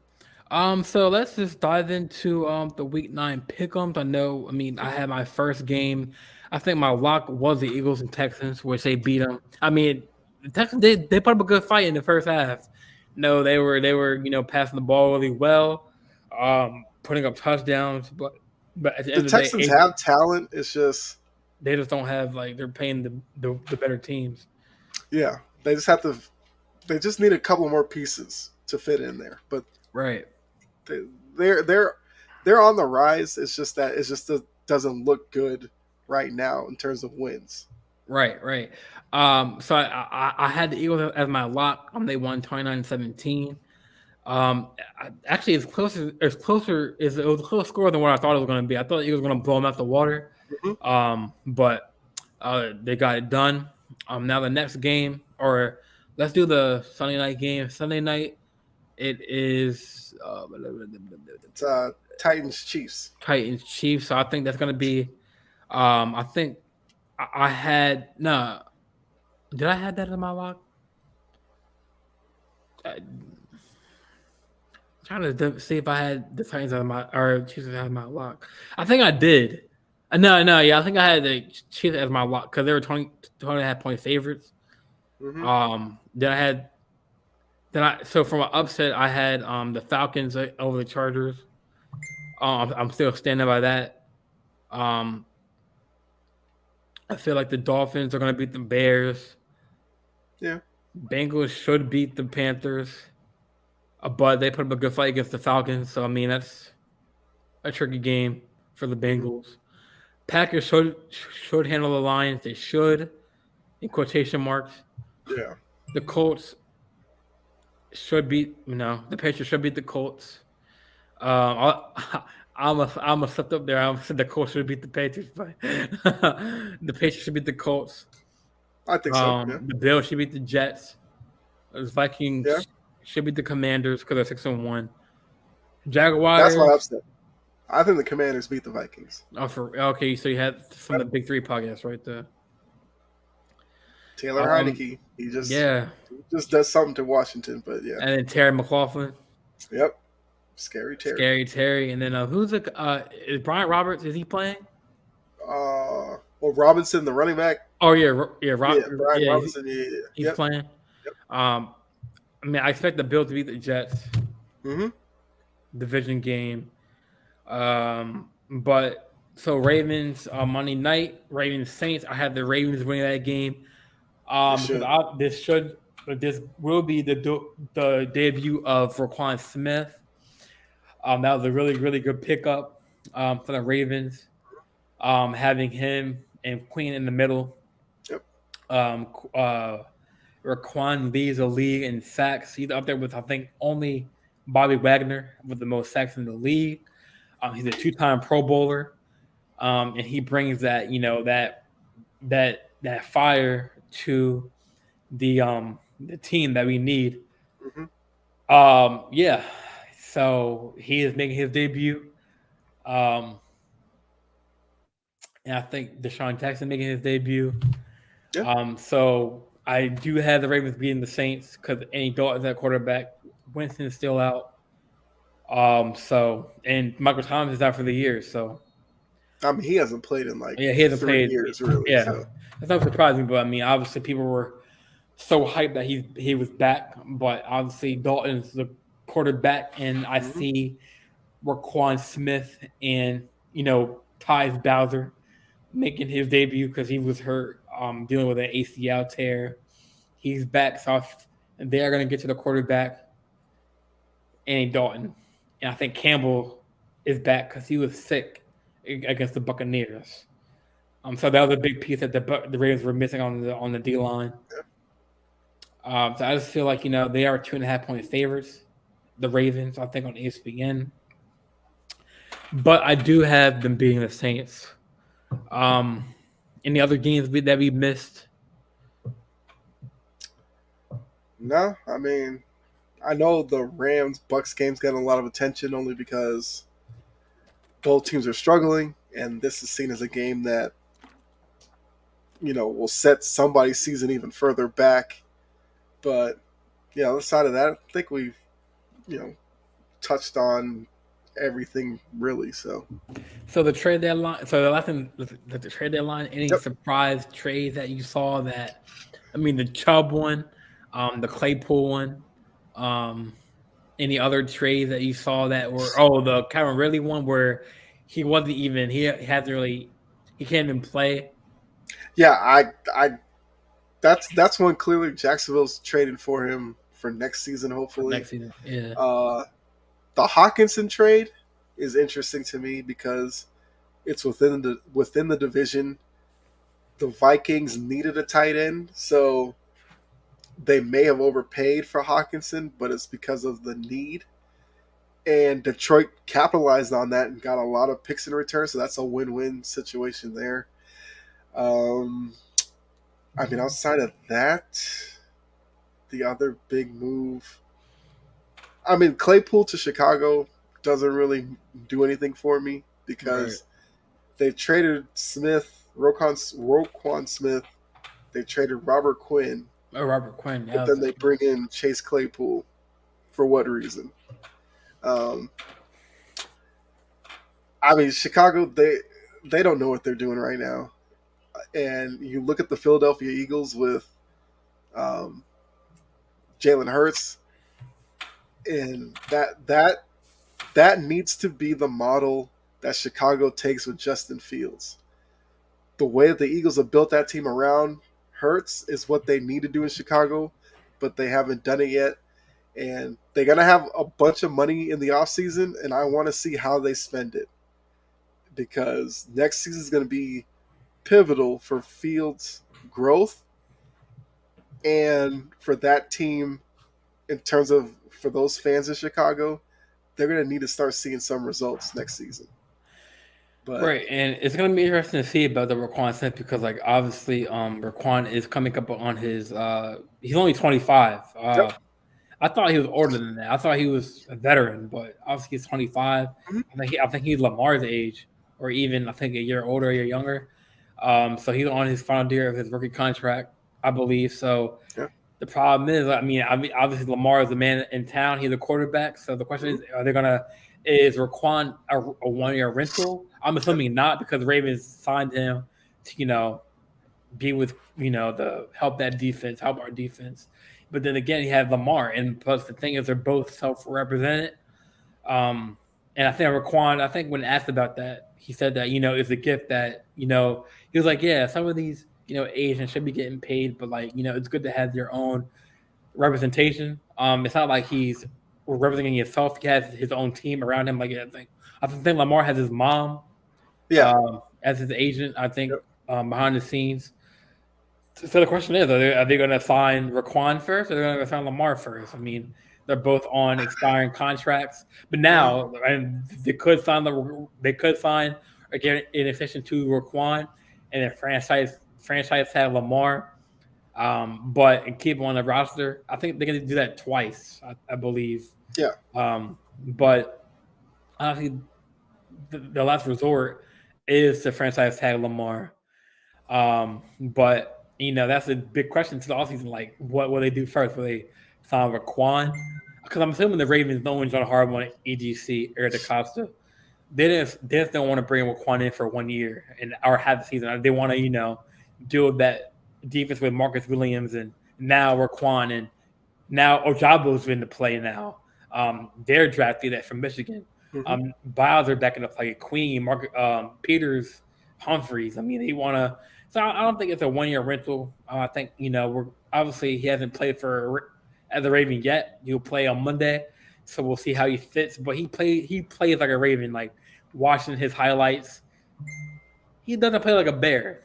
A: So let's just dive into the week 9 pick'ems. I mean, I had my first game. I think my lock was the Eagles and Texans, which they beat them. I mean, the Texans they put up a good fight in the first half. No, they were passing the ball really well, putting up touchdowns, but at the
B: The
A: end of the day,
B: Texans have talent. It's just,
A: they just don't have like they're paying the better teams.
B: yeah, they just have to. They just need a couple more pieces to fit in there, but
A: Right.
B: they, they're on the rise. It's just that doesn't look good right now in terms of wins.
A: Right, right. So I had the Eagles as my lock. They won 29-17. Actually, it was a close score than what I thought it was going to be. I thought the Eagles were going to blow them out the water.
B: Mm-hmm.
A: But they got it done. Now the next game, or let's do the Sunday night game. Sunday night, it is
B: It's Titans Chiefs.
A: Titans Chiefs. So I think that's going to be. I think I had no. Did I have that in my lock? Trying to see if I had the Titans as my or Chiefs as my lock. I think I did. No, yeah, I think I had the Chiefs as my lock because they were 20.5 point favorites.
B: Mm-hmm.
A: Then I had so for my upset I had the Falcons over the Chargers. I'm still standing by that. Um, I feel like the Dolphins are going to beat the Bears.
B: Yeah.
A: Bengals should beat the Panthers, but they put up a good fight against the Falcons. So I mean that's a tricky game for the
B: Mm-hmm.
A: Bengals. Packers should handle the Lions. They should, in quotation marks.
B: Yeah.
A: The Colts should beat. The Patriots should beat the Colts. I'm a slipped up there. I said the Colts should beat the Patriots, but the Patriots should beat the Colts.
B: I think so. Yeah.
A: The Bills should beat the Jets. The
B: Yeah.
A: Vikings should beat the Commanders because they're 6-1.
B: That's my
A: Jaguars.
B: upset. I think the Commanders beat the Vikings.
A: Oh, okay. So you had some of the big three podcasts right there.
B: Taylor Heineke,
A: Yeah,
B: he just does something to Washington, but yeah.
A: and then Terry McLaughlin.
B: Yep. Scary Terry.
A: Scary Terry, and then who's the is Brian Roberts? Is he playing?
B: Well, Robinson, the running back.
A: Oh yeah,
B: Brian Robinson. Yeah,
A: he's playing.
B: Yep.
A: I mean, I expect the Bills to beat the Jets.
B: Mm-hmm.
A: Division game. But so Ravens Monday night, Ravens Saints. I have the Ravens winning that game. This will be the debut of Roquan Smith. That was a really, really good pickup for the Ravens. Having him and Queen in the middle.
B: Yep.
A: Raquan leads the league in sacks. He's up there with, I think, only Bobby Wagner with the most sacks in the league. He's a 2-time Pro Bowler, and he brings that that fire to the team that we need.
B: Mm-hmm.
A: Yeah. So he is making his debut. And I think Deshaun Jackson making his debut.
B: Yeah.
A: So I do have the Ravens beating the Saints because Andy Dalton's at quarterback. Winston's still out. And Michael Thomas is out for the year. So
B: I mean, he hasn't played in like
A: he hasn't
B: 3
A: played
B: years, really.
A: Yeah,
B: so.
A: That's not surprising. But I mean, obviously, people were so hyped that he was back. But obviously, Dalton's the quarterback, and I see Raquan Smith and Tyus Bowser making his debut because he was hurt, dealing with an ACL tear. He's back, so they are going to get to the quarterback, Andy Dalton, and I think Campbell is back because he was sick against the Buccaneers. So that was a big piece that the Ravens were missing on the D line. So I just feel like they are 2.5-point favorites, the Ravens. I think on ESPN, but I do have them beating the Saints. Any other games that we missed?
B: No, I mean, I know the Rams-Bucks game's getting a lot of attention only because both teams are struggling, and this is seen as a game that will set somebody's season even further back. But yeah, on the side of that, I think we've touched on everything really. So
A: the trade deadline. So the last thing, the trade deadline. Any surprise trades that you saw? The Chubb one, the Claypool one. Any other trades that you saw that were the Kyrie Ridley one where he wasn't even he can't even play.
B: Yeah, that's one clearly Jacksonville's trading for him for next season, hopefully.
A: Next season, yeah.
B: The Hawkinson trade is interesting to me because it's within the division. The Vikings needed a tight end, so they may have overpaid for Hawkinson, but it's because of the need. And Detroit capitalized on that and got a lot of picks in return, so that's a win-win situation there. Outside of that, the other big move, Claypool to Chicago doesn't really do anything for me because they traded Roquan Smith. They traded Robert Quinn.
A: Robert Quinn.
B: But then they bring in Chase Claypool. For what reason? Chicago, they don't know what they're doing right now. And you look at the Philadelphia Eagles with Jalen Hurts, and that needs to be the model that Chicago takes with Justin Fields. The way that the Eagles have built that team around Hurts is what they need to do in Chicago, but they haven't done it yet. And they're going to have a bunch of money in the offseason, and I want to see how they spend it. Because next season is going to be pivotal for Fields' growth and for that team in terms of for those fans in Chicago. they're going to need to start seeing some results next season. But
A: Right, and it's gonna be interesting to see about the Raquan Smith because, like, obviously, Raquan is coming up on his. He's only 25.
B: yep.
A: I thought he was older than that. I thought he was a veteran, but obviously he's 25.
B: Mhm.
A: I think he's Lamar's age, or even I think a year older, a year younger. So he's on his final year of his rookie contract, I believe. So
B: Yeah.
A: the problem is, I mean, obviously Lamar is the man in town. He's a quarterback. So the question
B: Mhm.
A: is, is Raquan a 1 year rental? I'm assuming not because the Ravens signed him to, be with, the help that defense, help our defense. But then again, he had Lamar, and plus the thing is, they're both self-represented. And I think Raquan, I think when asked about that, he said that it's a gift that he was like, yeah, some of these Asians should be getting paid, but like it's good to have your own representation. It's not like he's representing himself; he has his own team around him. Like I think Lamar has his mom
B: Yeah.
A: as his agent. I think
B: Yep.
A: behind the scenes. So the question is: Are they going to sign Raquan first, or are they going to sign Lamar first? I mean, they're both on expiring contracts, but
B: Well,
A: now and they could sign again in addition to Raquan, and then franchise have Lamar, but and keep him on the roster. I think they're going to do that twice, I believe.
B: yeah.
A: But honestly, the last resort is to franchise tag Lamar. But that's a big question to the offseason. Like, what will they do first? Will they sign Raquan? Because I'm assuming the Ravens don't want John Harbaugh, EGC, Eric DaCosta. They just don't want to bring Raquan in for 1 year and or have the season. They want to, deal with that defense with Marcus Williams and now Raquan and now Ojabo's in the play now. They're drafted that from Michigan.
B: Hmm.
A: Biles are back in the play. Queen, Peters, Humphreys. I mean, they want to. So I don't think it's a 1 year rental. I think we're obviously he hasn't played for as a Raven yet. He'll play on Monday, so we'll see how he fits. But he plays like a Raven. Like watching his highlights, he doesn't play like a Bear.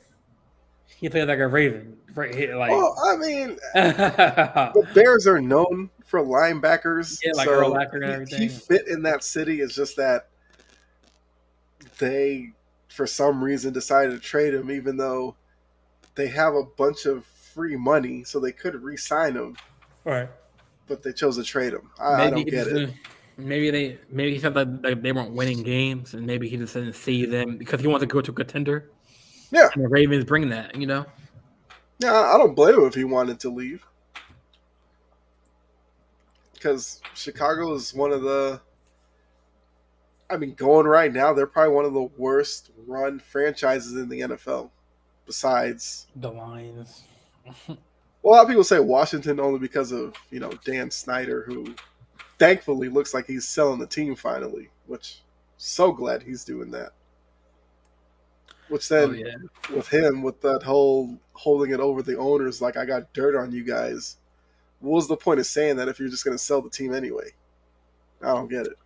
A: He plays like a Raven. Right, like
B: Well, I mean,
A: yeah,
B: the Bears are known for linebackers,
A: like Earl
B: so
A: Acker and
B: he
A: everything.
B: fit in that city. It's just that they, for some reason, decided to trade him, even though they have a bunch of free money, so they could re-sign him,
A: Right.
B: but they chose to trade him. I
A: Maybe
B: don't
A: he
B: get
A: just
B: it.
A: maybe he felt like they weren't winning games, and maybe he just didn't see them because he wanted to go to a contender.
B: Yeah,
A: And the Ravens bring that,
B: yeah, I don't blame him if he wanted to leave, because Chicago is one of the. I mean, going right now, they're probably one of the worst run franchises in the NFL. Besides,
A: the Lions.
B: well, a lot of people say Washington only because of Dan Snyder, who thankfully looks like he's selling the team finally, which so glad he's doing that. Which
A: Oh
B: then
A: yeah.
B: with him with that whole holding it over the owners like I got dirt on you guys. What was the point of saying that if you're just going to sell the team anyway? I don't get it.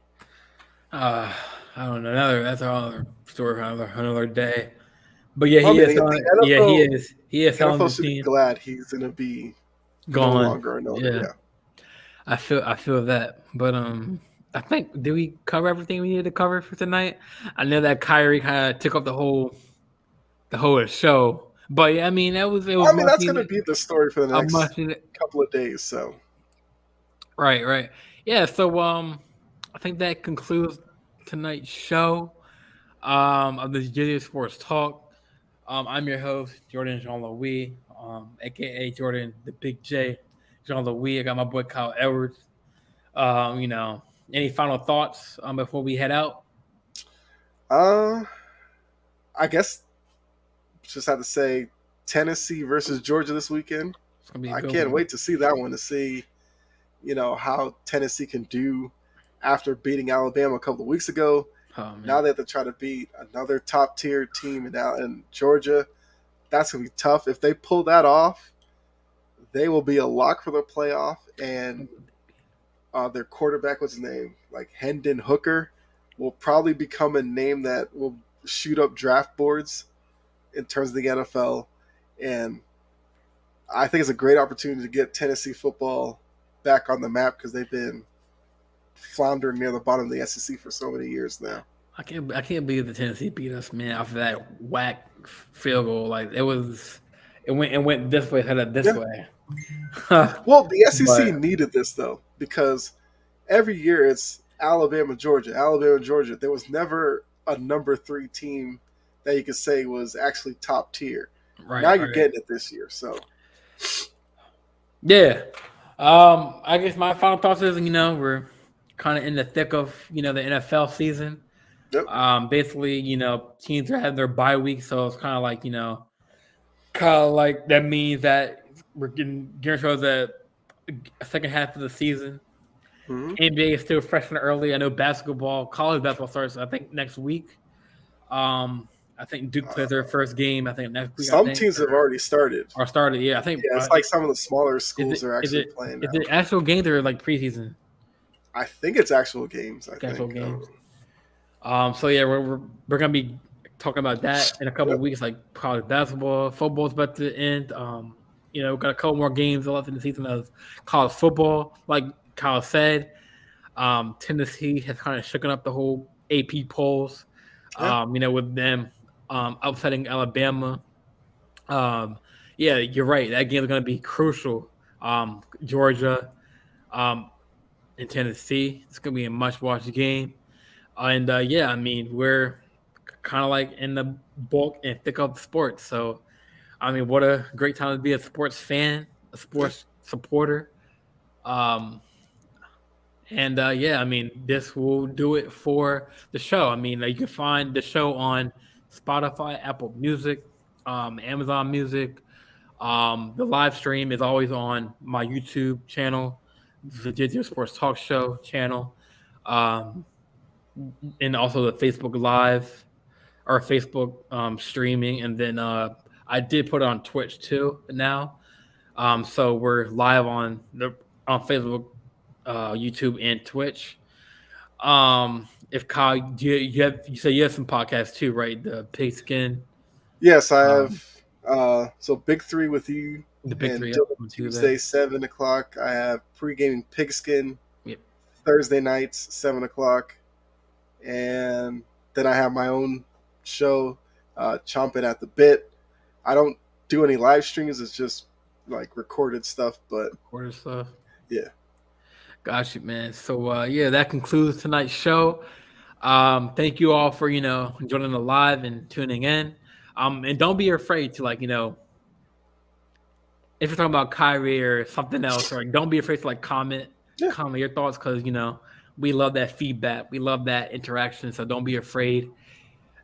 A: Uh, I don't know. That's another story for another day. But yeah,
B: Well, I
A: he
B: mean,
A: is
B: the
A: selling. Yeah, he
B: NFL,
A: is. He is
B: the
A: selling
B: NFL
A: the
B: should be
A: team.
B: glad he's going to be no
A: Gone.
B: longer an owner.
A: Yeah,
B: Yeah.
A: I feel that. But I think did we cover everything we needed to cover for tonight? I know that Kyrie kind of took up the whole show. But yeah, I mean it was
B: I mean,
A: much
B: that's going to
A: needed.
B: be the story for the
A: A
B: next
A: much needed.
B: couple of days. So,
A: Right, right. Yeah, so I think that concludes tonight's show of the Jizzia Sports Talk. I'm your host, Jordan Jean Louis, aka Jordan the Big J. Jean Louis. I got my boy Kyle Edwards. Any final thoughts before we head out?
B: uh, I guess just have to say Tennessee versus Georgia this weekend.
A: It's gonna be a
B: I
A: good
B: can't
A: one.
B: wait to see that one to see, how Tennessee can do after beating Alabama a couple of weeks ago.
A: Oh
B: Now
A: man.
B: they have to try to beat another top tier team in Georgia. That's gonna be tough. If they pull that off, they will be a lock for the playoff. And their quarterback, what's his name, like Hendon Hooker, will probably become a name that will shoot up draft boards in terms of the NFL. And I think it's a great opportunity to get Tennessee football back on the map because they've been floundering near the bottom of the SEC for so many years now.
A: I can't believe the Tennessee beat us, man. After that whack field goal, like it went this way, headed this
B: Yeah.
A: way.
B: Well, the SEC
A: But
B: needed this though because every year it's Alabama, Georgia, Alabama, Georgia. There was never a number 3 team that you could say was actually top tier.
A: right,
B: Now you're
A: right,
B: getting it this year. So
A: yeah. I guess my final thoughts is we're kind of in the thick of the NFL season.
B: yep.
A: Basically, teams are having their bye week, so it's kind of like that means that we're getting towards the second half of the season.
B: Mm-hmm.
A: NBA is still fresh and early. I know college basketball starts I think next week. I think Duke plays their first game. I think next week. I
B: Some
A: think
B: teams have already started.
A: or started. Yeah, I think.
B: Yeah, it's like some of the smaller
A: Is it
B: schools are
A: is
B: actually
A: it
B: playing
A: is
B: now.
A: it actual games or like preseason?
B: I think it's actual games. I
A: Actual
B: think.
A: games. So yeah, we're gonna be talking about that in a couple of
B: Yep.
A: weeks, like college basketball, football's about to end. We've got a couple more games left in the season of college football. Like Kyle said, Tennessee has kind of shaken up the whole AP polls.
B: Yeah.
A: With them upsetting Alabama. Yeah, you're right. That game is going to be crucial. Georgia, and Tennessee. It's going to be a much-watched game. And yeah, I mean, we're kind of like in the bulk and thick of sports. So, I mean, what a great time to be a sports fan, a
B: Yeah.
A: sports supporter. Um, and yeah, I mean, this will do it for the show. I mean, you can find the show on Spotify, Apple Music, Amazon Music. The live stream is always on my YouTube channel, the Digital Sports Talk Show channel, um, and also the Facebook Live or Facebook streaming. And then I did put it on Twitch too now. So we're live on Facebook, YouTube, and Twitch. If Kyle, you say you have some podcasts too, right? The Pigskin,
B: Yes, I
A: um,
B: have. So Big Three with you
A: the Big
B: and
A: Three.
B: Dylan
A: On Tuesday.
B: Tuesday 7 o'clock. I have pre-gaming Pigskin
A: Yep.
B: Thursday nights 7 o'clock, and then I have my own show, Chomping at the Bit. I don't do any live streams. It's just like recorded stuff. But
A: Quarter stuff.
B: yeah,
A: Got you, man. So yeah, that concludes tonight's show. Thank you all for joining the live and tuning in. And don't be afraid to if you're talking about Kyrie or something else, or don't be afraid to comment
B: yeah,
A: comment your thoughts because we love that feedback, we love that interaction. So don't be afraid.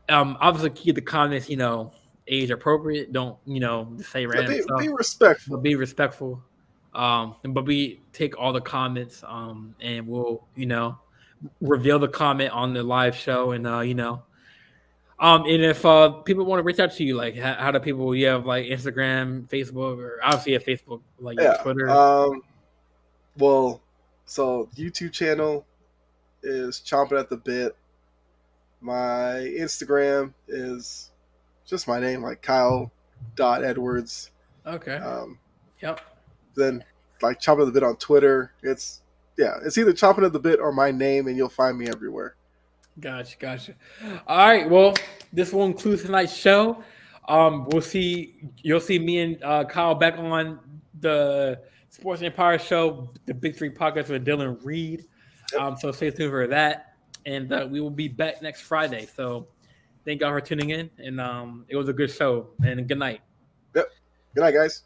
A: Obviously keep the comments age appropriate. Don't just say
B: yeah.
A: random
B: Be
A: stuff, but
B: respectful.
A: be respectful. But we take all the comments, and we'll reveal the comment on the live show, and and if people want to reach out to you, like how do people? You have like Instagram, Facebook, or obviously you have Facebook, like your
B: Yeah.
A: Twitter.
B: Well, so YouTube channel is Chomping at the Bit. My Instagram is just my name, like Kyle.Edwards.
A: Okay.
B: Um,
A: Yep.
B: then like Chomping at the Bit on Twitter. It's either Chomping at the Bit or my name, and you'll find me everywhere.
A: Gotcha. All right. Well, this will include tonight's show. You'll see me and Kyle back on the Sports Empire show, the Big Three podcast with Dylan Reed. So stay tuned for that. And we will be back next Friday. So thank y'all for tuning in. And it was a good show. And good night.
B: Yep. Good night, guys.